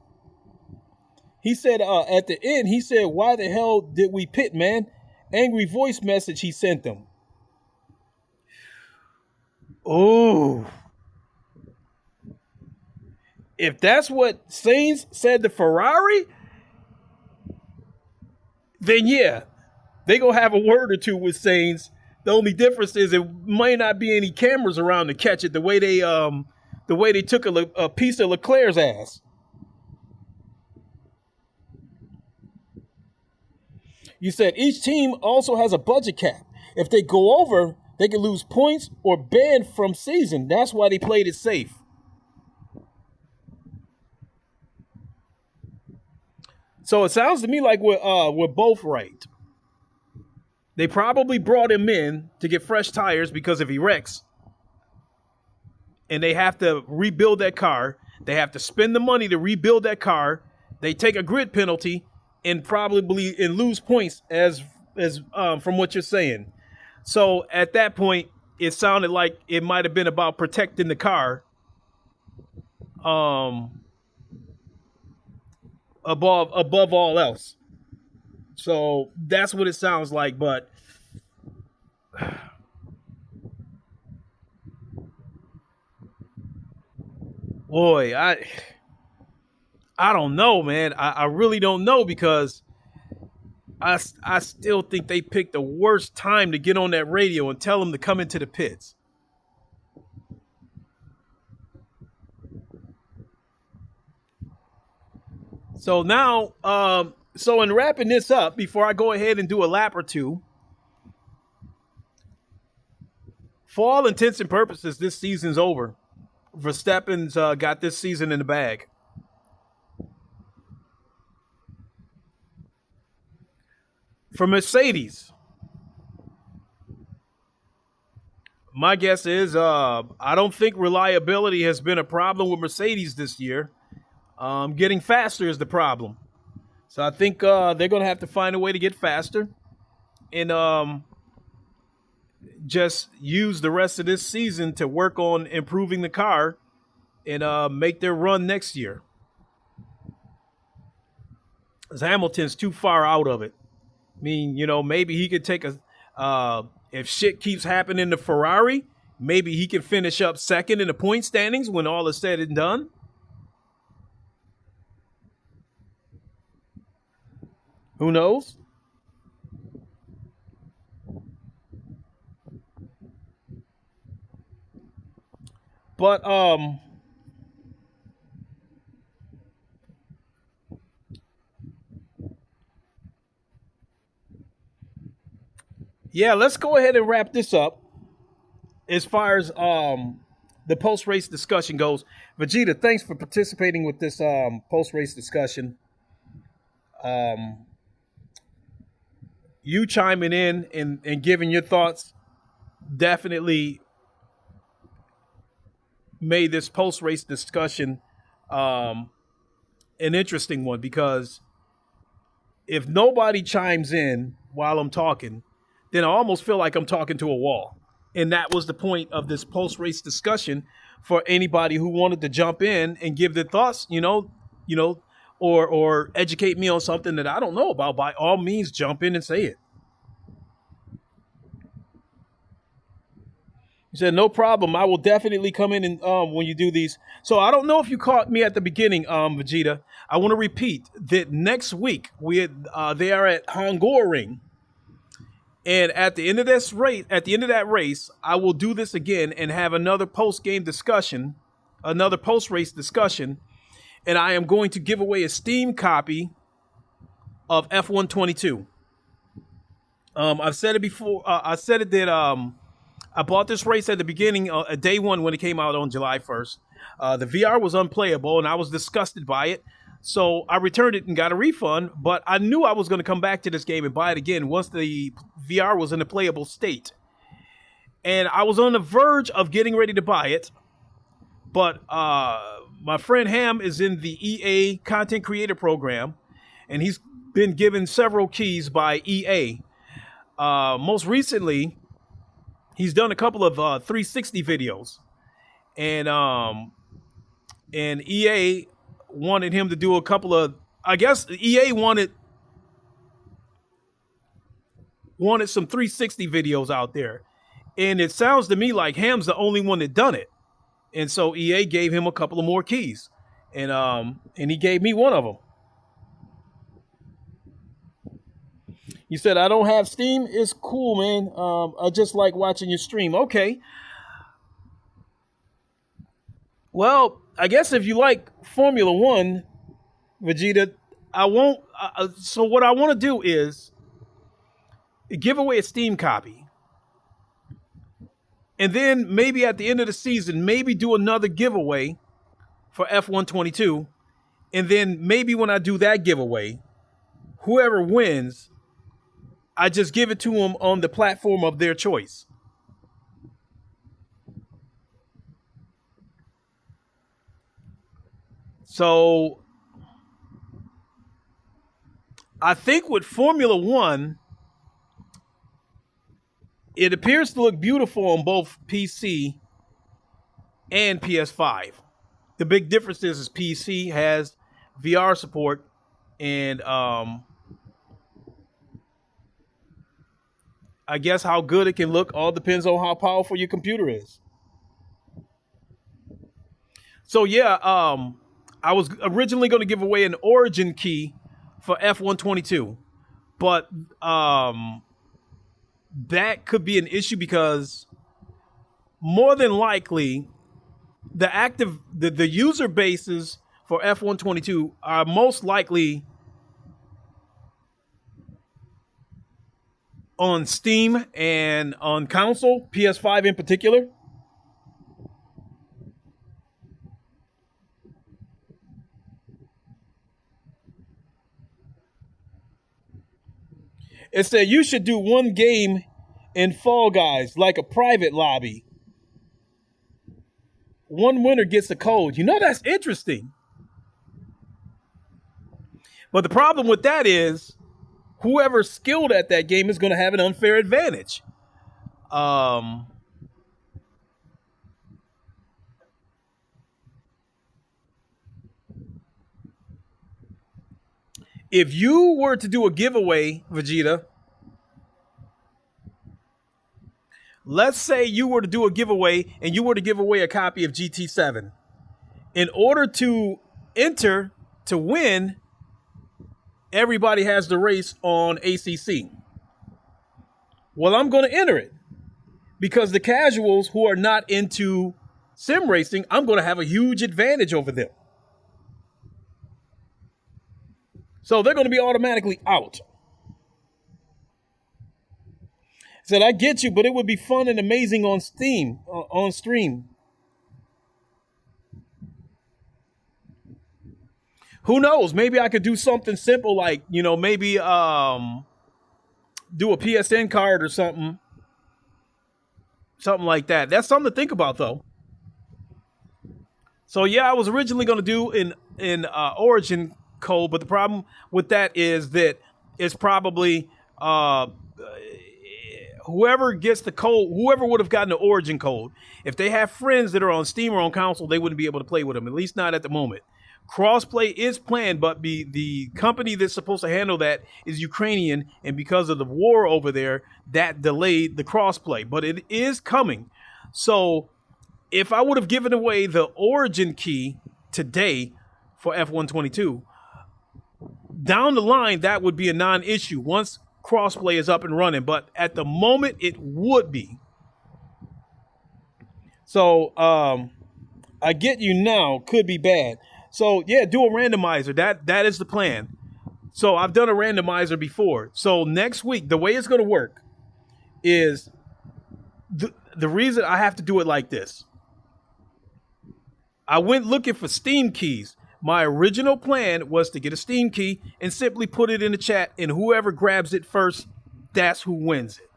S1: He said, at the end, he said, why the hell did we pit, man? Angry voice message he sent them. Oh, if that's what Sainz said to Ferrari, then yeah, they gonna have a word or two with Sainz. The only difference is it might not be any cameras around to catch it the way they took a piece of Leclerc's ass. You said each team also has a budget cap. If they go over, they could lose points or banned from season. That's why they played it safe. So it sounds to me like we're both right. They probably brought him in to get fresh tires because if he wrecks and they have to rebuild that car, they have to spend the money to rebuild that car. They take a grid penalty and probably lose points as from what you're saying. So at that point, it sounded like it might have been about protecting the car above all else. So that's what it sounds like. But boy, I don't know, man. I really don't know because I still think they picked the worst time to get on that radio and tell them to come into the pits. So now, so in wrapping this up, before I go ahead and do a lap or two, for all intents and purposes, this season's over. Verstappen's got this season in the bag. For Mercedes, my guess is I don't think reliability has been a problem with Mercedes this year. Getting faster is the problem. So I think they're going to have to find a way to get faster and just use the rest of this season to work on improving the car and make their run next year. 'Cause Hamilton's too far out of it. I mean, you know, maybe he could take a if shit keeps happening to Ferrari, maybe he can finish up second in the point standings when all is said and done. Who knows? But yeah, let's go ahead and wrap this up. As far as the post race discussion goes, Vegeta, thanks for participating with this post race discussion. Um, you chiming in and giving your thoughts definitely made this post race discussion um, an interesting one, because if nobody chimes in while I'm talking, then I almost feel like I'm talking to a wall. And that was the point of this post race discussion, for anybody who wanted to jump in and give their thoughts, or educate me on something that I don't know about. By all means, jump in and say it. He said, no problem. I will definitely come in and when you do these. So I don't know if you caught me at the beginning, Vegeta. I want to repeat that next week they are at Hungaroring. And at the end of that race, I will do this again and have another post-game discussion, another post-race discussion, and I am going to give away a Steam copy of F122. I've said it before. I said it that I bought this race at the beginning, day one when it came out on July 1st. The VR was unplayable, and I was disgusted by it. So I returned it and got a refund, but I knew I was going to come back to this game and buy it again once the VR was in a playable state. And I was on the verge of getting ready to buy it, but my friend Ham is in the EA Content Creator Program, and he's been given several keys by EA. Most recently, he's done a couple of 360 videos, and EA wanted him to do a couple of, I guess EA wanted some 360 videos out there. And it sounds to me like Ham's the only one that done it. And so EA gave him a couple of more keys. And he gave me one of them. You said, I don't have Steam. It's cool, man. I just like watching your stream. Okay. Well, I guess if you like Formula One, Vegeta, I won't. So what I want to do is give away a Steam copy. And then maybe at the end of the season, maybe do another giveaway for F122. And then maybe when I do that giveaway, whoever wins, I just give it to them on the platform of their choice. So I think with Formula One, it appears to look beautiful on both PC and PS5. The big difference is PC has VR support, and I guess how good it can look all depends on how powerful your computer is. So yeah, I was originally going to give away an Origin key for F122, but that could be an issue because more than likely the user bases for F122 are most likely on Steam and on console, PS5 in particular. It said you should do one game in Fall Guys, like a private lobby. One winner gets a code. You know, that's interesting. But the problem with that is whoever's skilled at that game is going to have an unfair advantage. If you were to do a giveaway, Vegeta, let's say you were to do a giveaway and you were to give away a copy of GT7. In order to enter to win, everybody has the race on ACC. Well, I'm going to enter it because the casuals who are not into sim racing, I'm going to have a huge advantage over them. So they're going to be automatically out. I said, I get you, but it would be fun and amazing on Steam, on stream. Who knows? Maybe I could do something simple like, you know, maybe do a PSN card or something. Something like that. That's something to think about, though. So, yeah, I was originally going to do an Origin code, but the problem with that is that it's probably whoever gets the code, whoever would have gotten the Origin code, if they have friends that are on Steam or on console, they wouldn't be able to play with them, at least not at the moment. Crossplay is planned, but the company that's supposed to handle that is Ukrainian, and because of the war over there, that delayed the crossplay. But it is coming. So if I would have given away the Origin key today for F122, down the line, that would be a non-issue once crossplay is up and running. But at the moment, it would be. So I get you now. Could be bad. So, yeah, do a randomizer. That is the plan. So I've done a randomizer before. So next week, the way it's going to work is the reason I have to do it like this. I went looking for Steam keys. My original plan was to get a Steam key and simply put it in the chat, and whoever grabs it first, that's who wins it.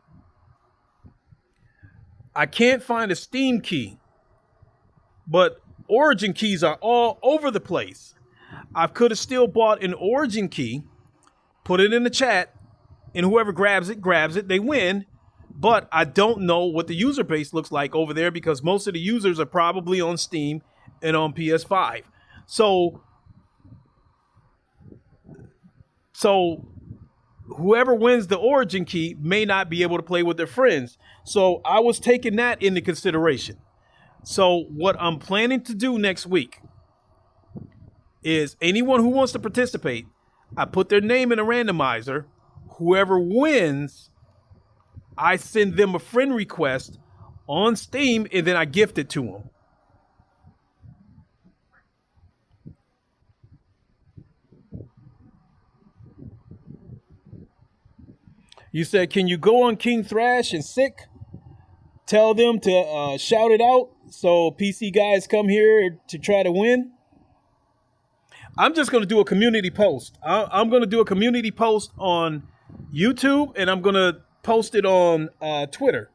S1: I can't find a Steam key, but Origin keys are all over the place. I could have still bought an Origin key, put it in the chat, and whoever grabs it, they win. But I don't know what the user base looks like over there because most of the users are probably on Steam and on PS5. So whoever wins the Origin key may not be able to play with their friends. So I was taking that into consideration. So what I'm planning to do next week is anyone who wants to participate, I put their name in a randomizer. Whoever wins, I send them a friend request on Steam, and then I gift it to them. You said, can you go on King Thrash and Sick? Tell them to shout it out so PC guys come here to try to win. I'm just going to do a community post. I'm going to do a community post on YouTube, and I'm going to post it on Twitter.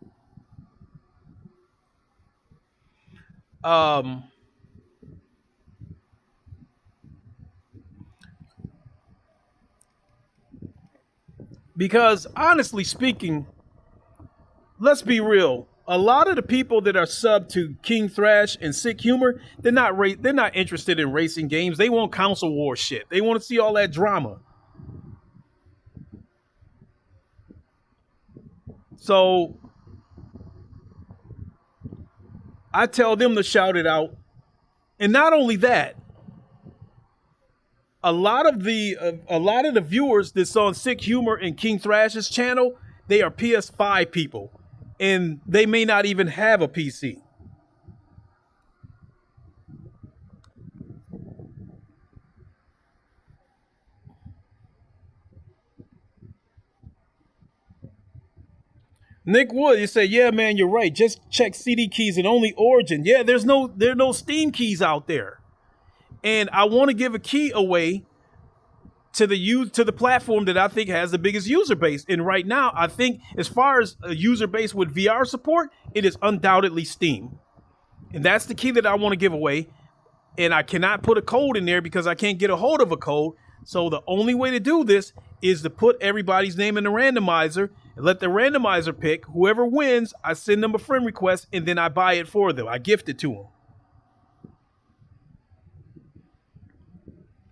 S1: Because honestly speaking, let's be real. A lot of the people that are subbed to King Thrash and Sick Humor, they're not interested in racing games. They want console war shit. They want to see all that drama. So I tell them to shout it out. And not only that, a lot of the viewers that's on Sick Humor and King Thrash's channel, they are PS5 people. And they may not even have a PC. Nick Wood, you say, yeah, man, you're right. Just check CD keys and only Origin. Yeah, there are no Steam keys out there. And I want to give a key away to the platform that I think has the biggest user base. And right now, I think as far as a user base with VR support, it is undoubtedly Steam. And that's the key that I want to give away. And I cannot put a code in there because I can't get a hold of a code. So the only way to do this is to put everybody's name in the randomizer and let the randomizer pick. Whoever wins, I send them a friend request and then I buy it for them. I gift it to them.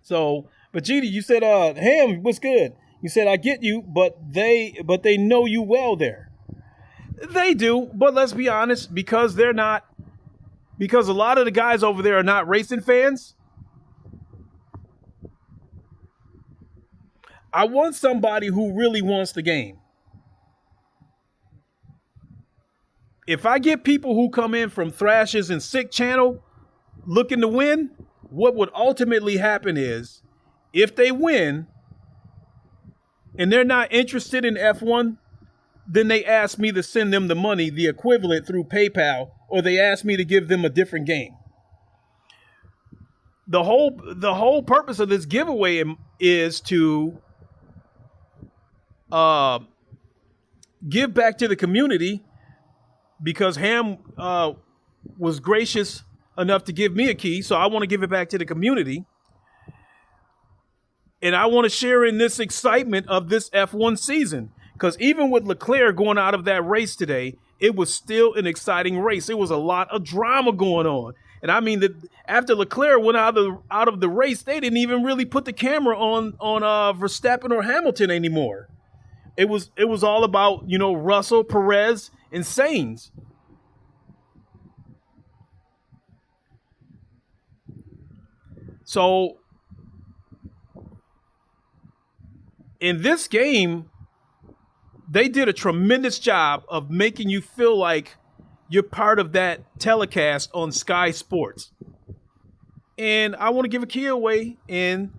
S1: So, Vegeta, you said, Ham, what's good? You said, I get you, but they know you well there. They do, but let's be honest, because a lot of the guys over there are not racing fans. I want somebody who really wants the game. If I get people who come in from Thrash's and Sick Channel looking to win, what would ultimately happen is, if they win and they're not interested in F1, then they ask me to send them the money, the equivalent through PayPal, or they ask me to give them a different game. The whole purpose of this giveaway is to give back to the community, because Ham was gracious enough to give me a key, so I want to give it back to the community. And I want to share in this excitement of this F1 season. Because even with Leclerc going out of that race today, it was still an exciting race. There was a lot of drama going on. And I mean, that after Leclerc went out of the race, they didn't even really put the camera on Verstappen or Hamilton anymore. It was all about, Russell, Perez, and Sainz. So in this game, they did a tremendous job of making you feel like you're part of that telecast on Sky Sports. And I want to give a key away, and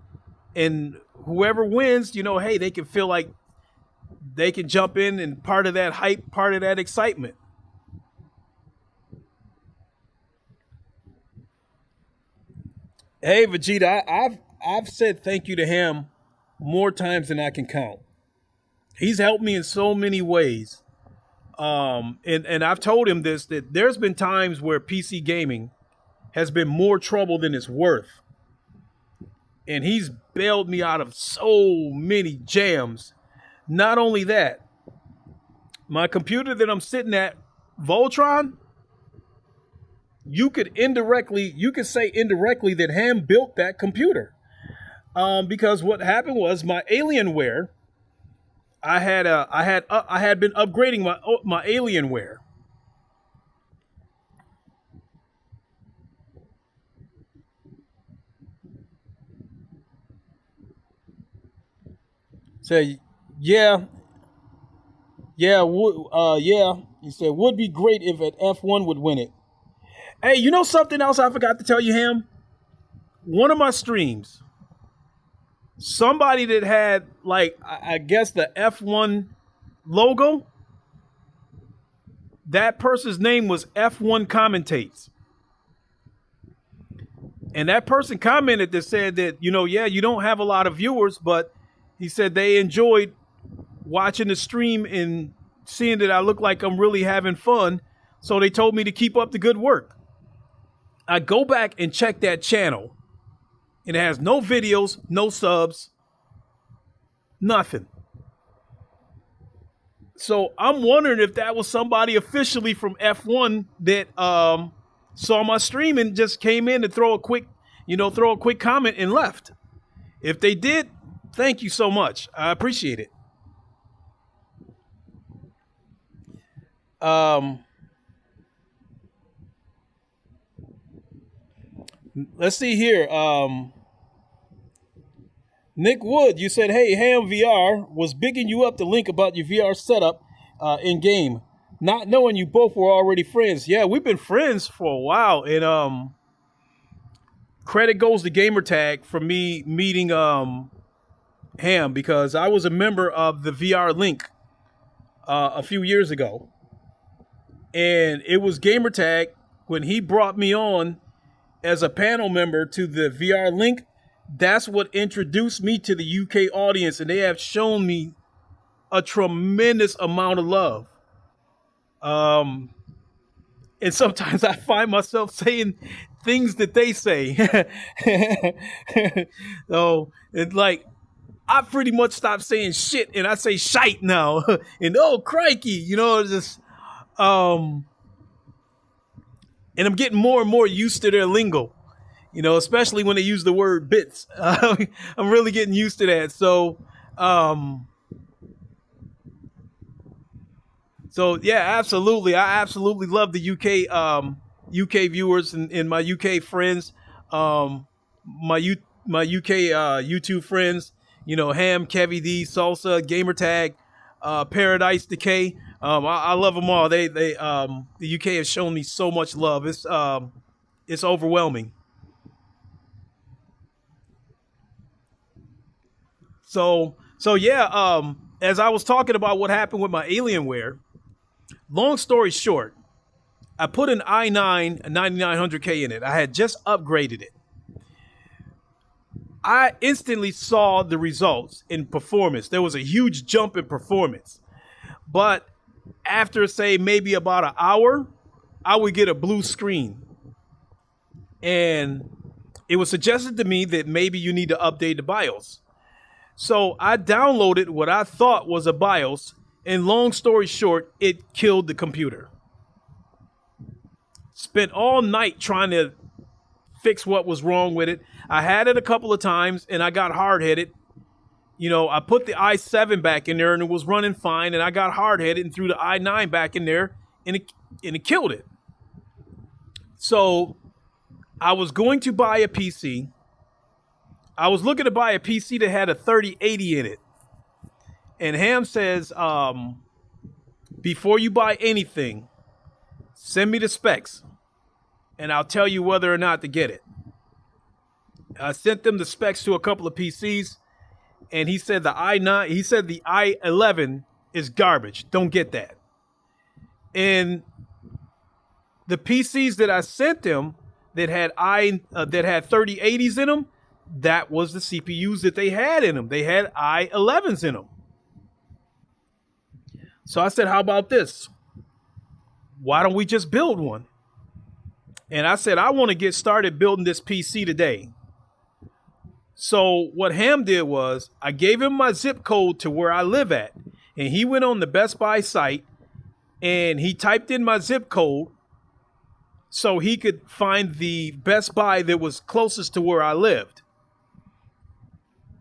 S1: whoever wins, hey, they can feel like they can jump in and part of that hype, part of that excitement. Hey, Vegeta, I've said thank you to him more times than I can count. He's helped me in so many ways. And I've told him this, that there's been times where PC gaming has been more trouble than it's worth. And he's bailed me out of so many jams. Not only that, my computer that I'm sitting at, Voltron, you could say indirectly that Ham built that computer. Because what happened was my Alienware, I had been upgrading my Alienware. Say, yeah. He said, would be great if an F1 would win it. Hey, you know something else I forgot to tell you, Ham? One of my streams, somebody that had, I guess the F1 logo, that person's name was F1 Commentates. And that person commented that said that, you don't have a lot of viewers, but he said they enjoyed watching the stream and seeing that I look like I'm really having fun. So they told me to keep up the good work. I go back and check that channel, and it has no videos, no subs, nothing. So I'm wondering if that was somebody officially from F1 that saw my stream and just came in to throw a quick comment and left. If they did, thank you so much. I appreciate it. Let's see here. Nick Wood, you said, hey, Ham VR, was bigging you up the link about your VR setup in game, not knowing you both were already friends. Yeah, we've been friends for a while, and credit goes to Gamertag for me meeting Ham, because I was a member of the VR Link a few years ago, and it was Gamertag when he brought me on as a panel member to the VR Link. That's what introduced me to the UK audience, and they have shown me a tremendous amount of love. And sometimes I find myself saying things that they say. So it's like, I pretty much stopped saying shit and I say shite now. And oh, crikey, just, and I'm getting more and more used to their lingo. You know, especially when they use the word bits. I'm really getting used to that. So yeah, absolutely. I absolutely love the UK viewers and my UK friends, my UK YouTube friends. You know, Ham, Kevy D, Salsa, Gamertag, Paradise Decay. I love them all. The UK has shown me so much love. It's overwhelming. So yeah. As I was talking about what happened with my Alienware, long story short, I put an i9 9900K in it. I had just upgraded it. I instantly saw the results in performance. There was a huge jump in performance. But after, say, maybe about an hour, I would get a blue screen. And it was suggested to me that maybe you need to update the BIOS. So I downloaded what I thought was a BIOS, and long story short, it killed the computer. Spent all night trying to fix what was wrong with it. I had it a couple of times and I got hard-headed. You know, I put the i7 back in there and it was running fine, and I got hard-headed and threw the i9 back in there and it killed it. So I was going to buy a PC. I was looking to buy a PC that had a 3080 in it. And Ham says, before you buy anything, send me the specs and I'll tell you whether or not to get it. I sent them the specs to a couple of PCs, and he said the i11 is garbage. Don't get that. And the PCs that I sent them that had 3080s in them, that was the CPUs that they had in them. They had i11s in them. So I said, how about this? Why don't we just build one? And I said, I want to get started building this PC today. So what Ham did was I gave him my zip code to where I live at. And he went on the Best Buy site and he typed in my zip code so he could find the Best Buy that was closest to where I lived.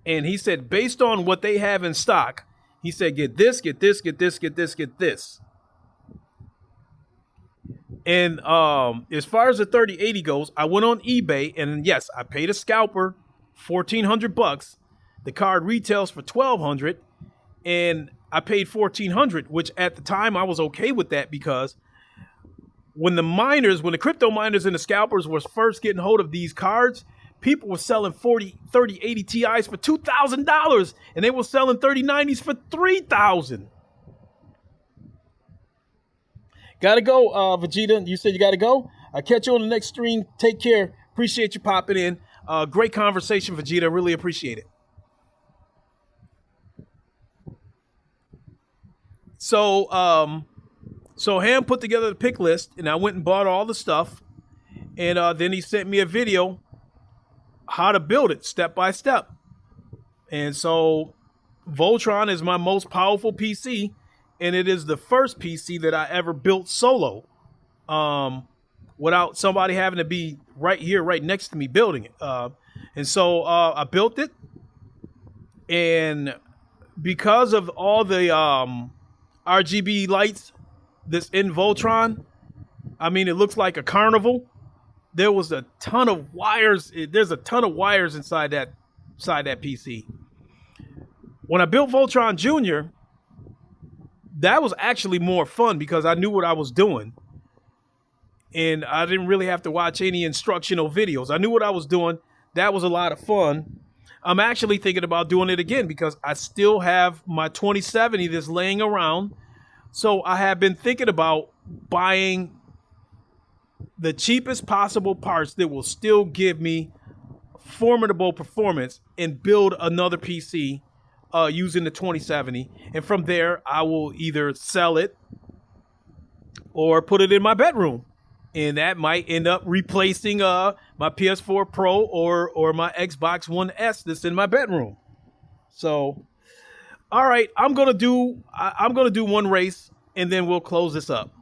S1: And he said, based on what they have in stock, he said, get this, get this, get this, get this, get this. And as far as the 3080 goes, I went on eBay, and yes, I paid a scalper $1,400. The card retails for $1,200, and I paid $1,400, which at the time I was okay with that, because when the crypto miners and the scalpers were first getting hold of these cards, people were selling 3080 Ti's for $2,000, and they were selling 3090s for $3,000. Gotta go, Vegeta. You said you gotta go. I'll catch you on the next stream. Take care. Appreciate you popping in. Great conversation, Vegeta. Really appreciate it. So Ham put together the pick list, and I went and bought all the stuff. And then he sent me a video how to build it step by step. And so Voltron is my most powerful PC, and it is the first PC that I ever built solo, without somebody having to be right here, right next to me building it. And so I built it, and because of all the RGB lights that's in Voltron, I mean, it looks like a carnival. There was a ton of wires. There's a ton of wires inside that PC. When I built Voltron Jr., that was actually more fun because I knew what I was doing. And I didn't really have to watch any instructional videos. I knew what I was doing. That was a lot of fun. I'm actually thinking about doing it again because I still have my 2070 that's laying around. So I have been thinking about buying the cheapest possible parts that will still give me formidable performance and build another PC using the 2070. And from there, I will either sell it or put it in my bedroom. And that might end up replacing my PS4 Pro or my Xbox One S that's in my bedroom. So, all right, I'm gonna do one race and then we'll close this up.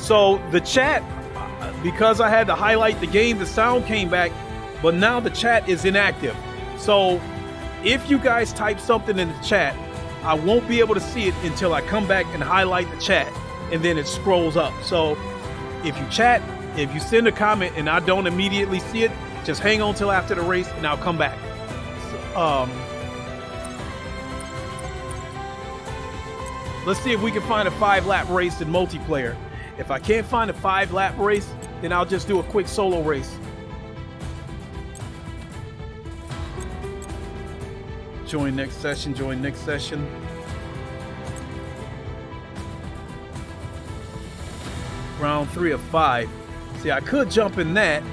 S1: So the chat, because I had to highlight the game, the sound came back, but now the chat is inactive. So if you guys type something in the chat, I won't be able to see it until I come back and highlight the chat, and then it scrolls up. So if you chat, if you send a comment and I don't immediately see it, just hang on till after the race and I'll come back. Let's see if we can find a 5-lap race in multiplayer. If I can't find a 5-lap race, then I'll just do a quick solo race. Join next session, join next session. Round 3 of 5. See, I could jump in that,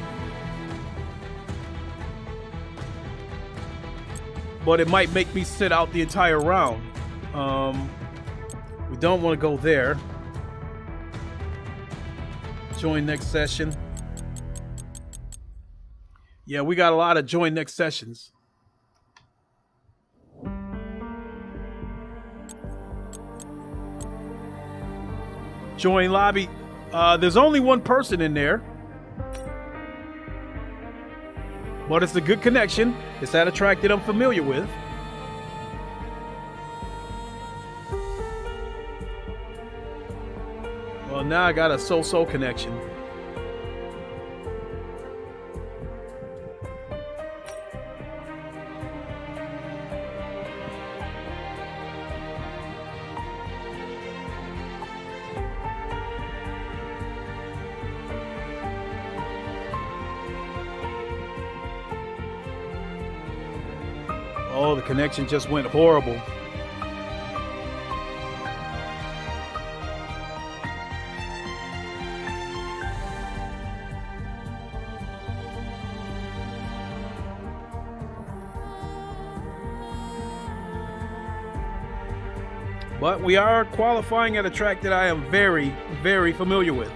S1: but it might make me sit out the entire round. We don't want to go there. Join next session. Yeah, we got a lot of join next sessions. Join lobby. There's only one person in there, but it's a good connection. It's at a track that I'm familiar with. Well, now I got a so-so connection. Oh, the connection just went horrible. But we are qualifying at a track that I am very, very familiar with.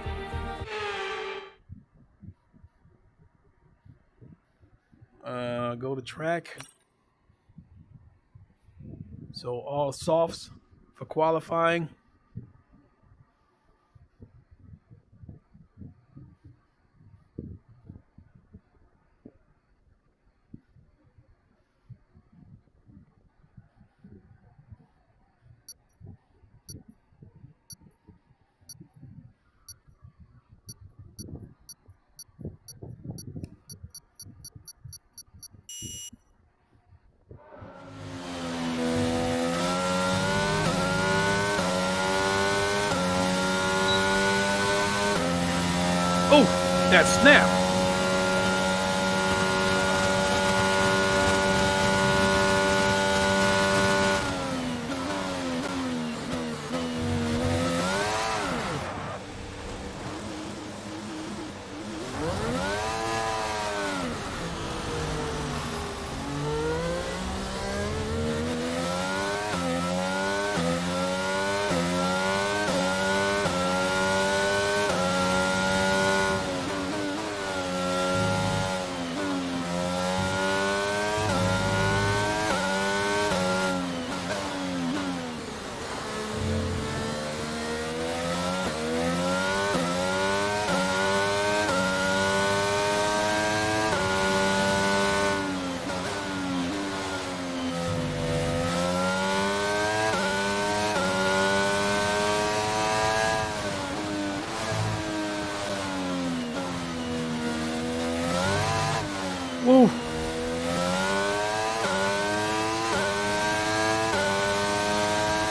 S1: Go to track. So all softs for qualifying. Oh, that snap. Woo.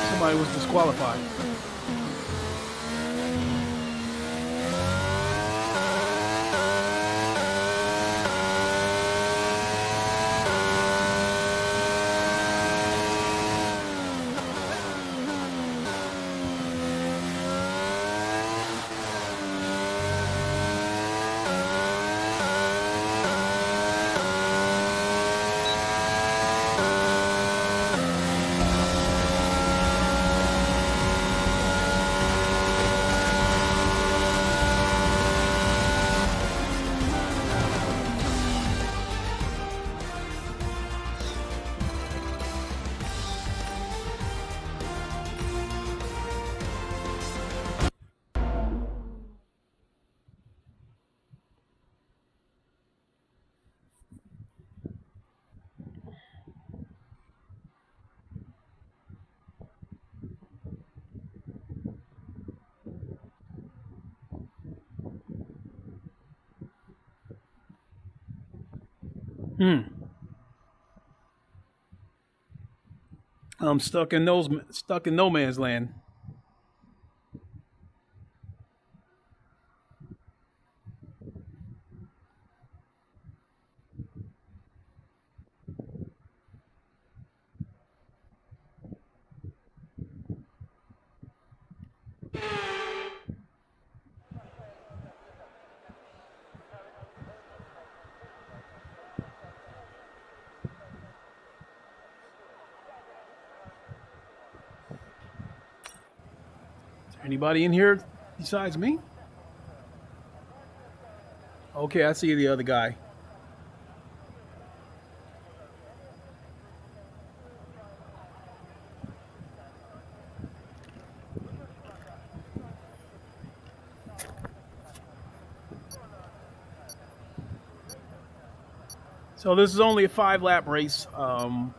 S1: Somebody was disqualified. I'm stuck in no man's land. Anybody in here besides me? Okay, I see the other guy. So this is only a 5-lap race. And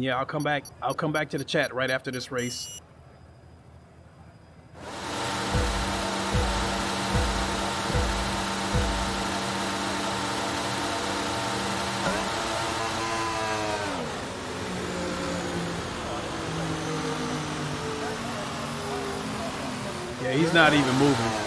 S1: yeah, I'll come back to the chat right after this race. Yeah, he's not even moving.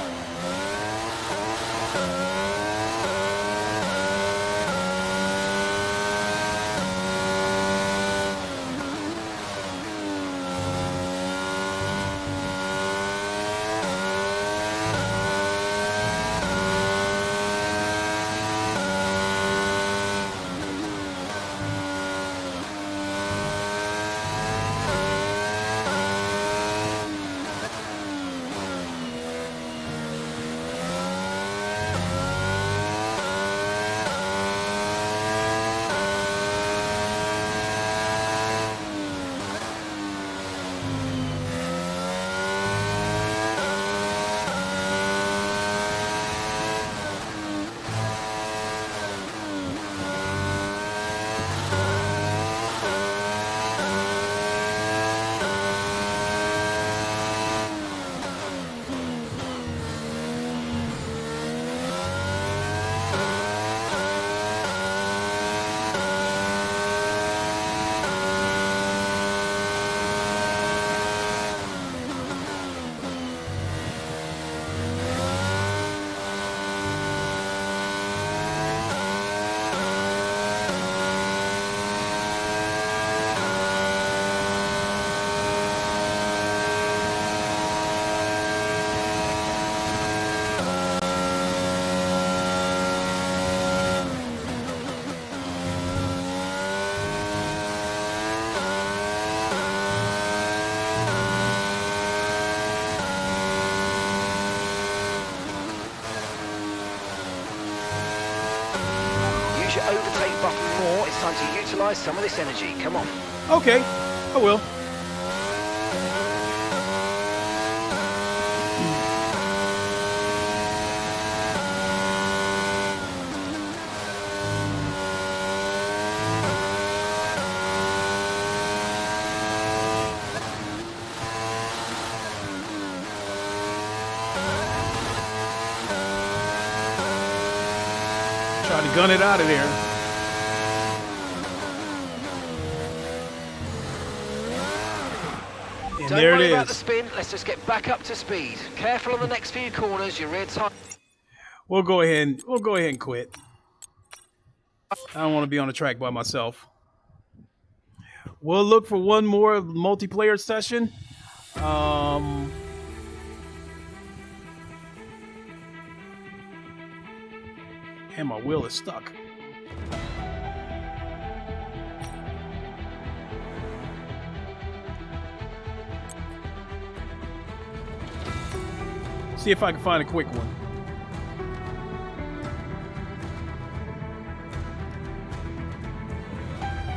S2: Overtake button more. It's time to utilise some of this energy. Come on.
S1: Okay, I will. Try to gun it out of there. And
S2: Don't
S1: there
S2: worry
S1: it
S2: about the
S1: is.
S2: spin. Let's just get back up to speed. Careful on the next few corners. Your rear tire.
S1: We'll go ahead and quit. I don't want to be on the track by myself. We'll look for one more multiplayer session. And my wheel is stuck. See if I can find a quick one.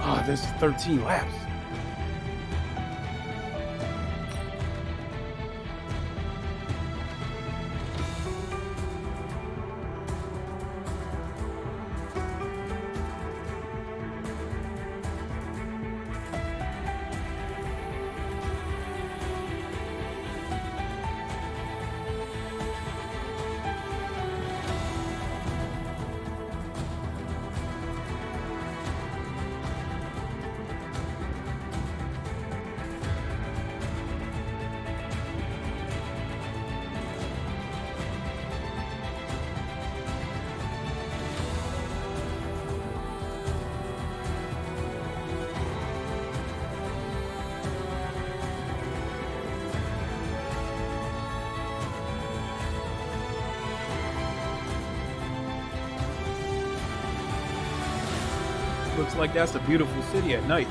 S1: Ah, this is 13 laps. Looks like that's a beautiful city at night.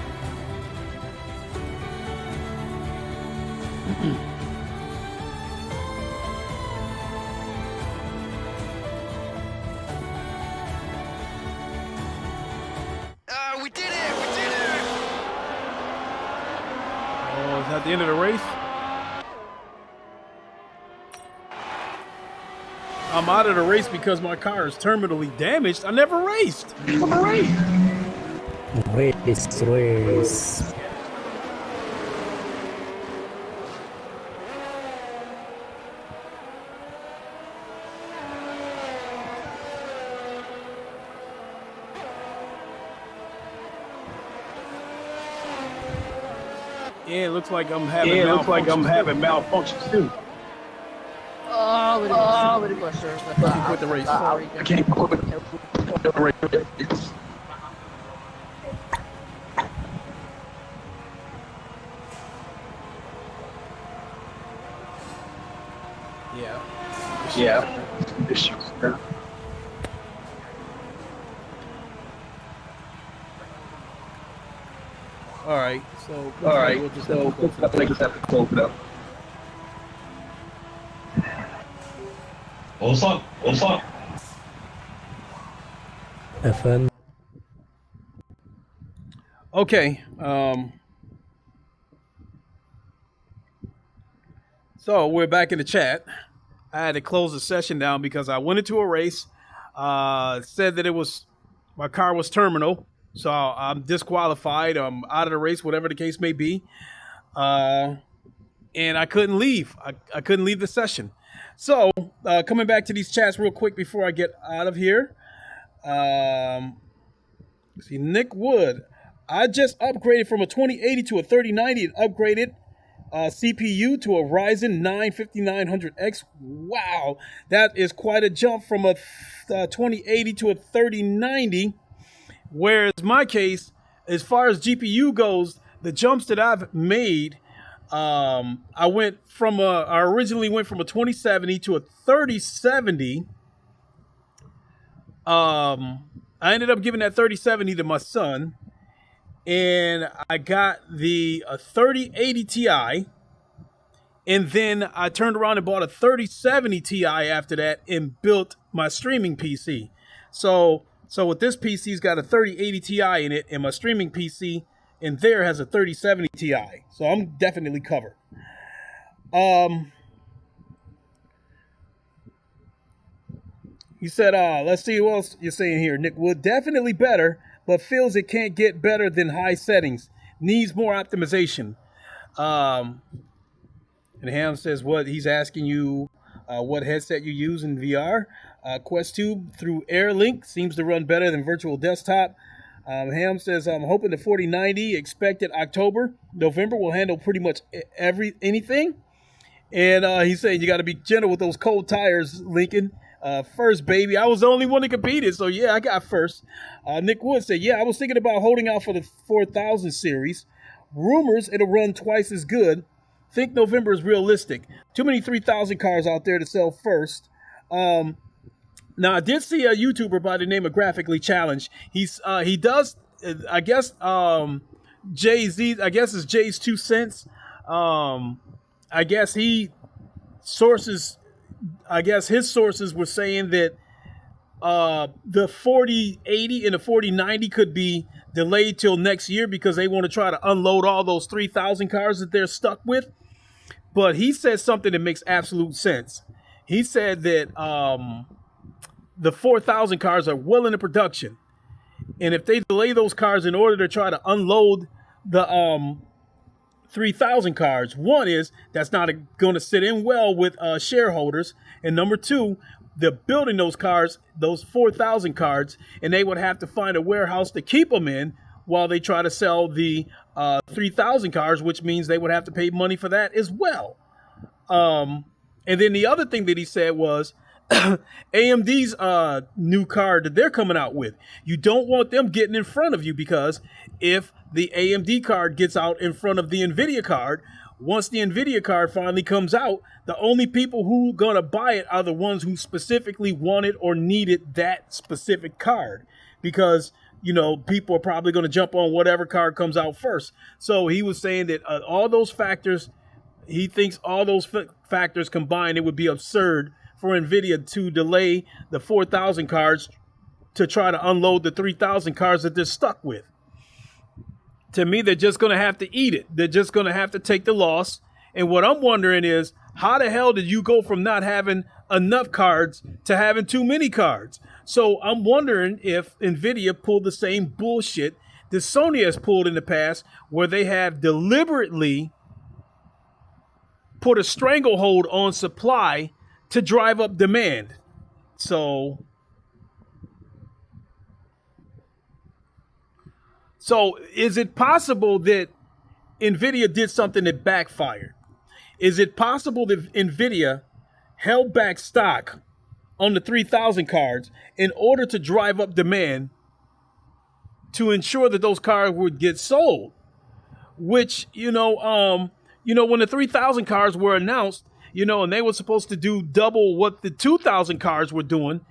S2: We did it! We did it!
S1: Oh, is that the end of the race? I'm out of the race because my car is terminally damaged. I never raced.
S3: Race.
S1: Yeah, it looks like I'm having malfunctions too.
S4: Very good, sir.
S1: You can quit the race.
S4: Sorry.
S5: I can't quit the race. Yeah. Issues.
S1: All right. So
S5: We'll just have to close it up. What's up?
S3: FN.
S1: Okay. So we're back in the chat. I had to close the session down because I went into a race, said that my car was terminal, so I'm disqualified. I'm out of the race, whatever the case may be. And I couldn't leave. I couldn't leave the session. So coming back to these chats real quick before I get out of here. See, Nick Wood. I just upgraded from a 2080 to a 3090 and upgraded CPU to a Ryzen 9 5900X. Wow, that is quite a jump from a 2080 to a 3090. Whereas my case, as far as GPU goes, the jumps that I've made, I originally went from a 2070 to a 3070. I ended up giving that 3070 to my son. And I got the 3080 Ti, and then I turned around and bought a 3070 Ti after that and built my streaming PC. So with this PC's got a 3080 Ti in it, and my streaming PC in there has a 3070 Ti. So I'm definitely covered. He said, let's see what else you're saying here. Nick Wood, definitely better, but feels it can't get better than high settings. Needs more optimization. And Ham says he's asking you what headset you use in VR. Quest 2 through AirLink seems to run better than virtual desktop. Ham says, I'm hoping the 4090 expected October. November will handle pretty much anything. And he's saying you got to be gentle with those cold tires, Lincoln. First, baby. I was the only one that could beat it, so yeah, I got first. Nick Wood said, yeah, I was thinking about holding out for the 4000 series. Rumors it'll run twice as good. Think November is realistic. Too many 3000 cars out there to sell first. Now, I did see a YouTuber by the name of Graphically Challenged. He does, I guess, Jay-Z, I guess it's Jay's 2 cents. I guess his sources were saying that the 4080 and the 4090 could be delayed till next year because they want to try to unload all those 3000 cars that they're stuck with. But he said something that makes absolute sense. He said that the 4000 cars are well into production. And if they delay those cars in order to try to unload the 3000 cars, one is that's not going to sit in well with shareholders. And number two, they're building those cars, those 4000 cars, and they would have to find a warehouse to keep them in while they try to sell the 3000 cars, which means they would have to pay money for that as well. And then the other thing that he said was AMD's new card that they're coming out with. You don't want them getting in front of you, because if the AMD card gets out in front of the Nvidia card, once the Nvidia card finally comes out, the only people who are going to buy it are the ones who specifically wanted or needed that specific card. Because you know, people are probably going to jump on whatever card comes out first. So he was saying that all those factors, he thinks all those factors combined, it would be absurd for Nvidia to delay the 4,000 cards to try to unload the 3,000 cards that they're stuck with. To me, they're just going to have to eat it. They're just going to have to take the loss. And what I'm wondering is, how the hell did you go from not having enough cards to having too many cards? So I'm wondering if Nvidia pulled the same bullshit that Sony has pulled in the past, where they have deliberately put a stranglehold on supply to drive up demand. So is it possible that Nvidia did something that backfired? Is it possible that Nvidia held back stock on the 3,000 cards in order to drive up demand to ensure that those cards would get sold? Which, when the 3,000 cards were announced, and they were supposed to do double what the 2,000 cards were doing,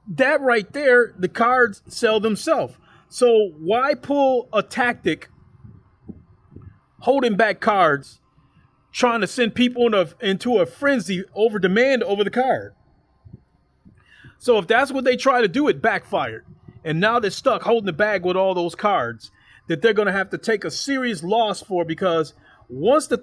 S1: that right there, the cards sell themselves. So why pull a tactic holding back cards, trying to send people into a frenzy over demand over the card? So if that's what they try to do, it backfired. And now they're stuck holding the bag with all those cards that they're going to have to take a serious loss for, because once the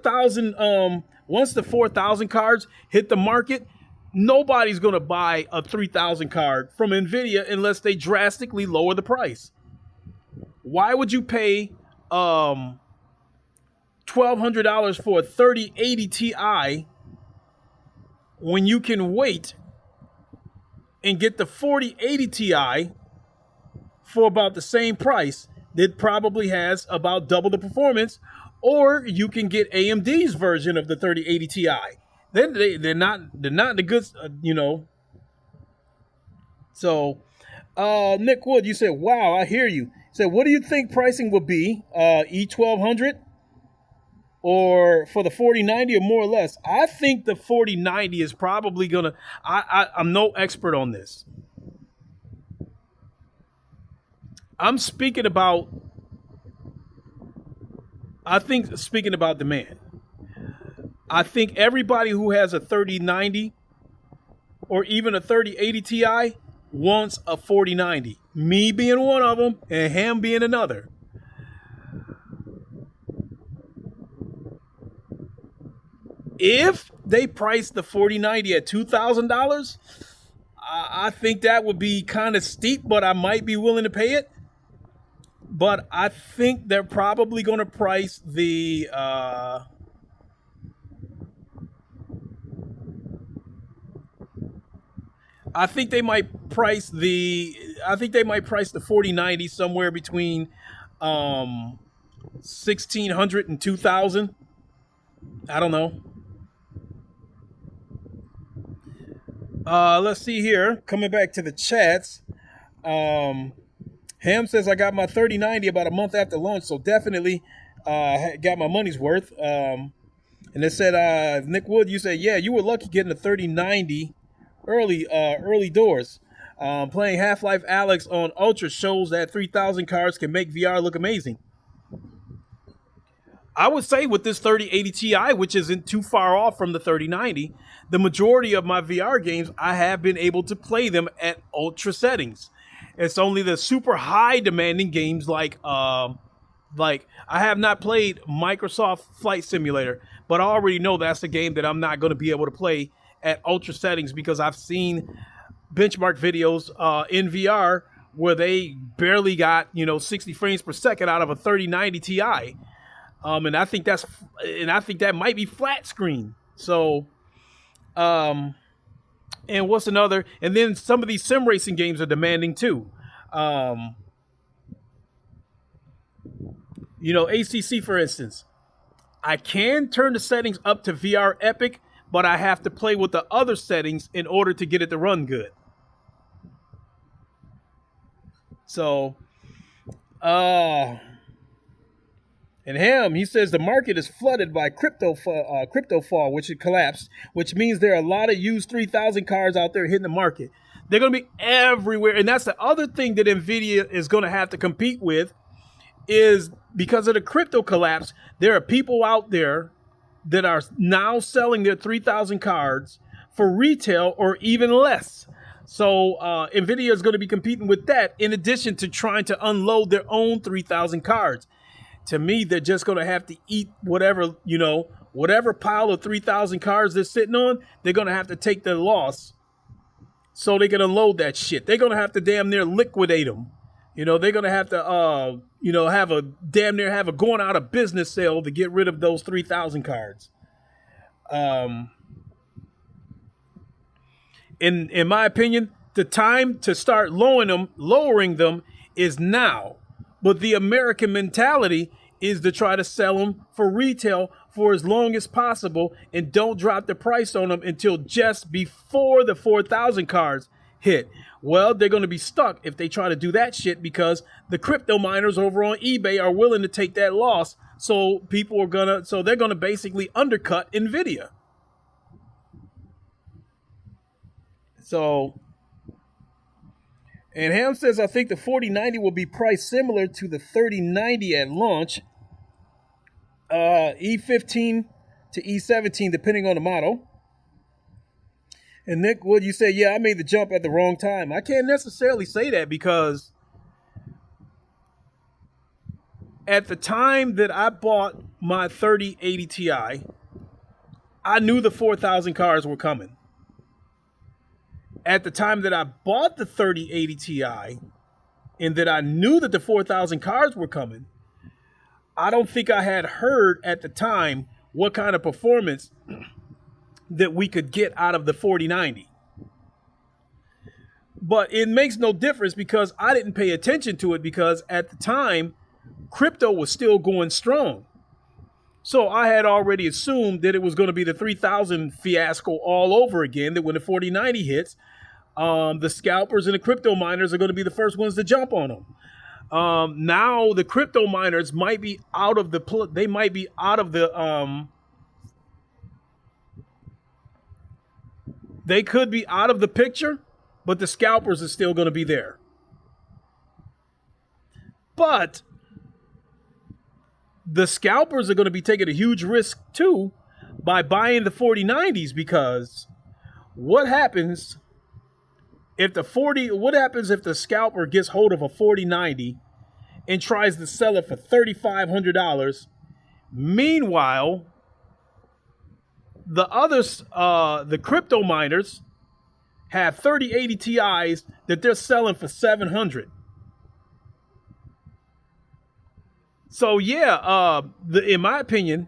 S1: 4,000 cards hit the market, nobody's going to buy a 3,000 card from Nvidia unless they drastically lower the price. Why would you pay $1,200 for a 3080 Ti when you can wait and get the 4080 Ti for about the same price that probably has about double the performance? Or you can get AMD's version of the 3080 Ti. They're not the good, So, Nick Wood, you said, wow, I hear you. So what do you think pricing will be? E1200 or for the 4090 or more or less? I think the 4090 is probably gonna, I'm no expert on this. I'm speaking about demand. I think everybody who has a 3090 or even a 3080 Ti wants a 4090. Me being one of them and him being another. If they price the 4090 at $2,000, I think that would be kind of steep, but I might be willing to pay it. But I think they're probably going to price the I think they might price the 4090 somewhere between $1,600 and $2,000. I don't know. Let's see here. Coming back to the chats. Ham says, I got my 3090 about a month after launch, so definitely got my money's worth. And it said, Nick Wood, you said, yeah, you were lucky getting a 3090 early doors. Playing Half-Life Alyx on Ultra shows that 3,000 cards can make VR look amazing. I would say with this 3080 Ti, which isn't too far off from the 3090, the majority of my VR games, I have been able to play them at ultra settings. It's only the super high demanding games like I have not played Microsoft Flight Simulator, but I already know that's a game that I'm not going to be able to play at ultra settings, because I've seen benchmark videos in VR where they barely got 60 frames per second out of a 3090 Ti, and I think that might be flat screen. So, and what's another? And then some of these sim racing games are demanding too. ACC, for instance, I can turn the settings up to VR Epic, but I have to play with the other settings in order to get it to run good. So, and he says the market is flooded by crypto fall, which had collapsed, which means there are a lot of used 3,000 cards out there hitting the market. They're going to be everywhere. And that's the other thing that Nvidia is going to have to compete with, is because of the crypto collapse, there are people out there that are now selling their 3,000 cards for retail or even less. So Nvidia is going to be competing with that, in addition to trying to unload their own 3,000 cards. To me, they're just going to have to eat whatever, whatever pile of 3,000 cards they're sitting on, they're going to have to take their loss so they can unload that shit. They're going to have to damn near liquidate them. They're going to have to, have a going out of business sale to get rid of those 3,000 cards. In my opinion, the time to start lowering them is now. But the American mentality is to try to sell them for retail for as long as possible and don't drop the price on them until just before the 4,000 cards hit. Well, they're going to be stuck if they try to do that shit, because the crypto miners over on eBay are willing to take that loss. So they're going to basically undercut Nvidia. So, and Ham says, I think the 4090 will be priced similar to the 3090 at launch. E15 to E17, depending on the model. And Nick Wood, you say, yeah, I made the jump at the wrong time. I can't necessarily say that, because at the time that I bought my 3080 Ti, I knew the 4,000 cars were coming. At the time that I bought the 3080 Ti and that I knew that the 4,000 cars were coming, I don't think I had heard at the time what kind of performance that we could get out of the 4090. But it makes no difference, because I didn't pay attention to it, because at the time, crypto was still going strong. So I had already assumed that it was going to be the 3,000 fiasco all over again, that when the 4090 hits, the scalpers and the crypto miners are going to be the first ones to jump on them. Now the crypto miners might be out of the they could be out of the picture, but the scalpers are still going to be there. But the scalpers are going to be taking a huge risk too by buying the 4090s, because what happens if the scalper gets hold of a 4090 and tries to sell it for $3,500? Meanwhile, the others, the crypto miners, have 3080 Ti's that they're selling for $700. So yeah, in my opinion,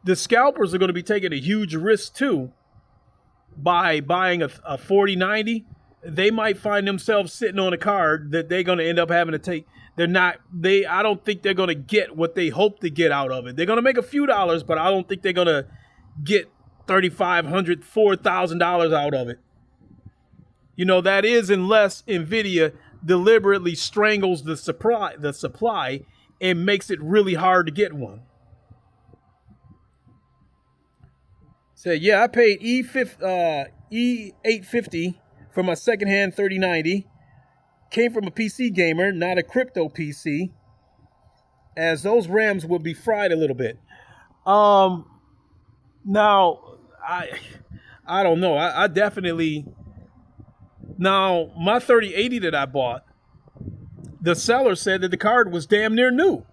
S1: the scalpers are going to be taking a huge risk too by buying a 4090. They might find themselves sitting on a card that they're going to end up having to take. I don't think they're going to get what they hope to get out of it. They're going to make a few dollars, but I don't think they're going to get $3,500, $4,000 out of it. That is unless Nvidia deliberately strangles the supply and makes it really hard to get one. Yeah, I paid E850 for my secondhand 3090. Came from a PC gamer, not a crypto PC, as those RAMs would be fried a little bit. Now, I don't know. I definitely... Now, my 3080 that I bought, the seller said that the card was damn near new.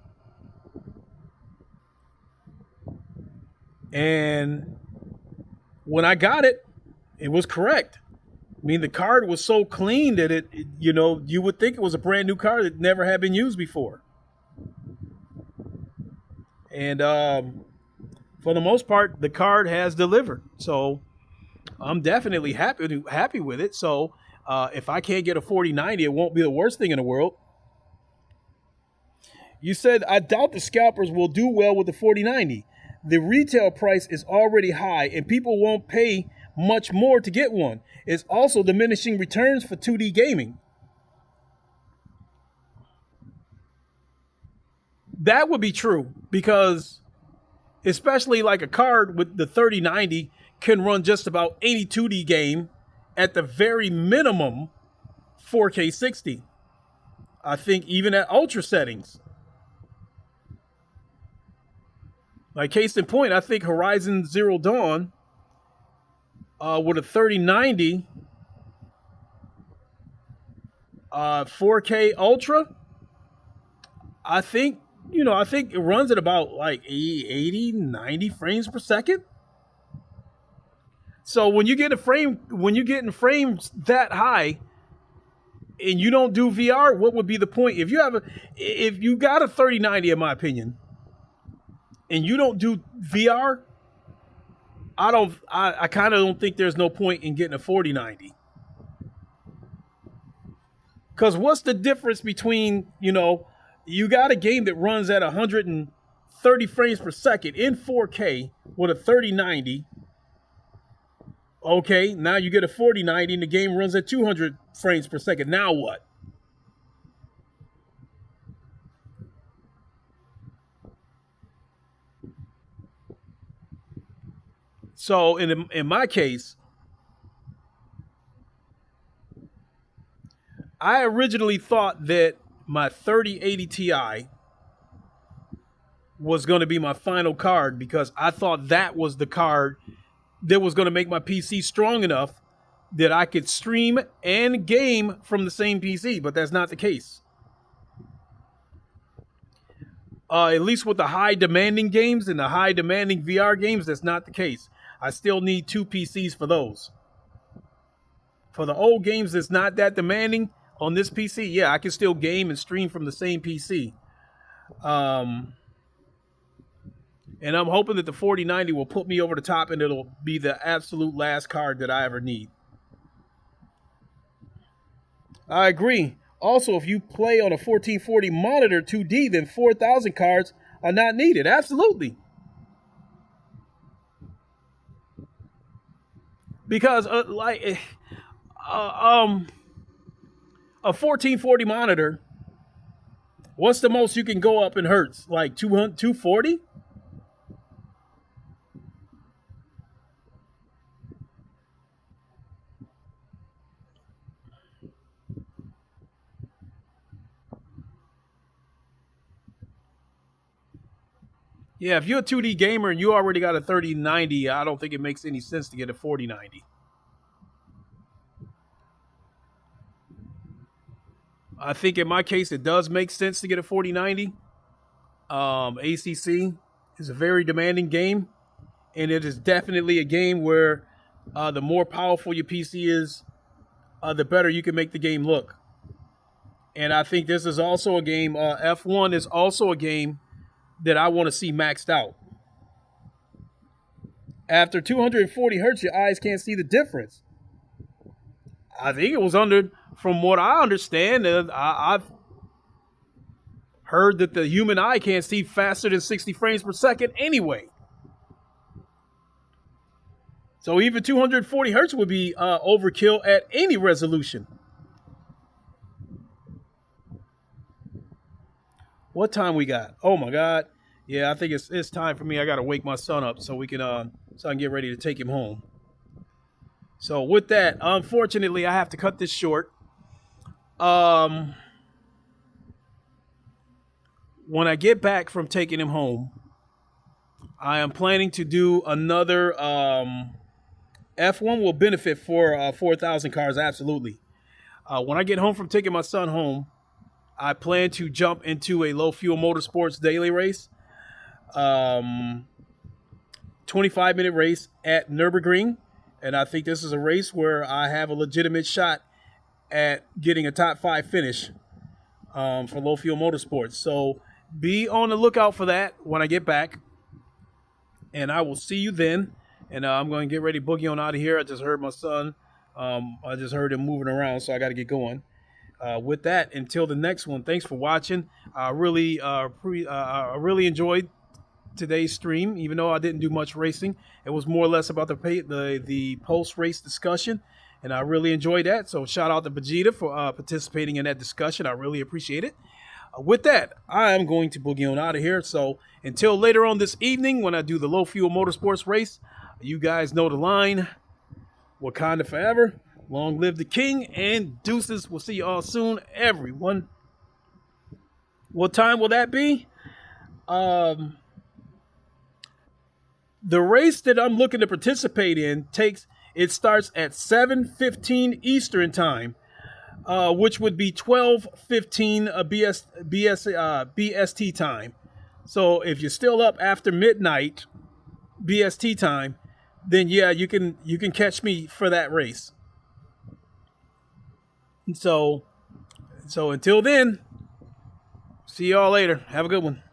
S1: And when I got it, it was correct. I mean, the card was so clean that you would think it was a brand new card that never had been used before. And for the most part, the card has delivered. So I'm definitely happy with it. So if I can't get a 4090, it won't be the worst thing in the world. You said, I doubt the scalpers will do well with the 4090. The retail price is already high and people won't pay much more to get one. It's also diminishing returns for 2D gaming. That would be true, because especially like a card with the 3090 can run just about any 2D game at the very minimum 4K 60. I think even at ultra settings. Like case in point, I think Horizon Zero Dawn with a 3090 4K ultra, I think it runs at about like 80, 90 frames per second. So when you get in frames that high and you don't do VR, what would be the point? If you got a 3090, in my opinion, and you don't do VR, I kind of don't think there's no point in getting a 4090. Because what's the difference between, you got a game that runs at 130 frames per second in 4K with a 3090. Okay, now you get a 4090 and the game runs at 200 frames per second. Now what? So in my case, I originally thought that my 3080 Ti was going to be my final card because I thought that was the card that was going to make my PC strong enough that I could stream and game from the same PC, but that's not the case. At least with the high demanding games and the high demanding VR games, that's not the case. I still need 2 PCs for those. For the old games that's not that demanding on this PC, yeah, I can still game and stream from the same PC. And I'm hoping that the 4090 will put me over the top and it'll be the absolute last card that I ever need. I agree. Also, if you play on a 1440 monitor 2D, then 4000 cards are not needed. Absolutely. Because a 1440 monitor, what's the most you can go up in hertz? Like 240? Yeah, if you're a 2D gamer and you already got a 3090, I don't think it makes any sense to get a 4090. I think in my case, it does make sense to get a 4090. ACC is a very demanding game, and it is definitely a game where the more powerful your PC is, the better you can make the game look. And I think this is also a game, F1 is also a game that I want to see maxed out. After 240 hertz, your eyes can't see the difference. I think it was from what I understand, I've heard that the human eye can't see faster than 60 frames per second anyway. So even 240 hertz would be overkill at any resolution. What time we got? Oh my God. Yeah, I think it's time for me. I got to wake my son up so I can get ready to take him home. So with that, unfortunately, I have to cut this short. When I get back from taking him home, I am planning to do another F1 will benefit for 4,000 cars, absolutely. When I get home from taking my son home, I plan to jump into a low fuel motorsports daily race. 25-minute race at Nürburgring. And I think this is a race where I have a legitimate shot at getting a top 5 finish for low fuel motorsports. So be on the lookout for that when I get back. And I will see you then. And I'm going to get ready to boogie on out of here. I just heard my son. I just heard him moving around, so I got to get going. With that, until the next one, thanks for watching. I really enjoyed today's stream, even though I didn't do much racing. It was more or less about the post-race discussion, and I really enjoyed that. So shout out to Vegeta for participating in that discussion. I really appreciate it. With that, I am going to boogie on out of here. So until later on this evening when I do the low fuel motorsports race, you guys know the line. Wakanda forever. Long live the king, and deuces. We'll see you all soon, everyone. What time will that be? The race that I'm looking to participate in starts at 7:15 Eastern time, which would be 12:15 BST time. So if you're still up after midnight BST time, then yeah, you can catch me for that race. So until then, see y'all later. Have a good one.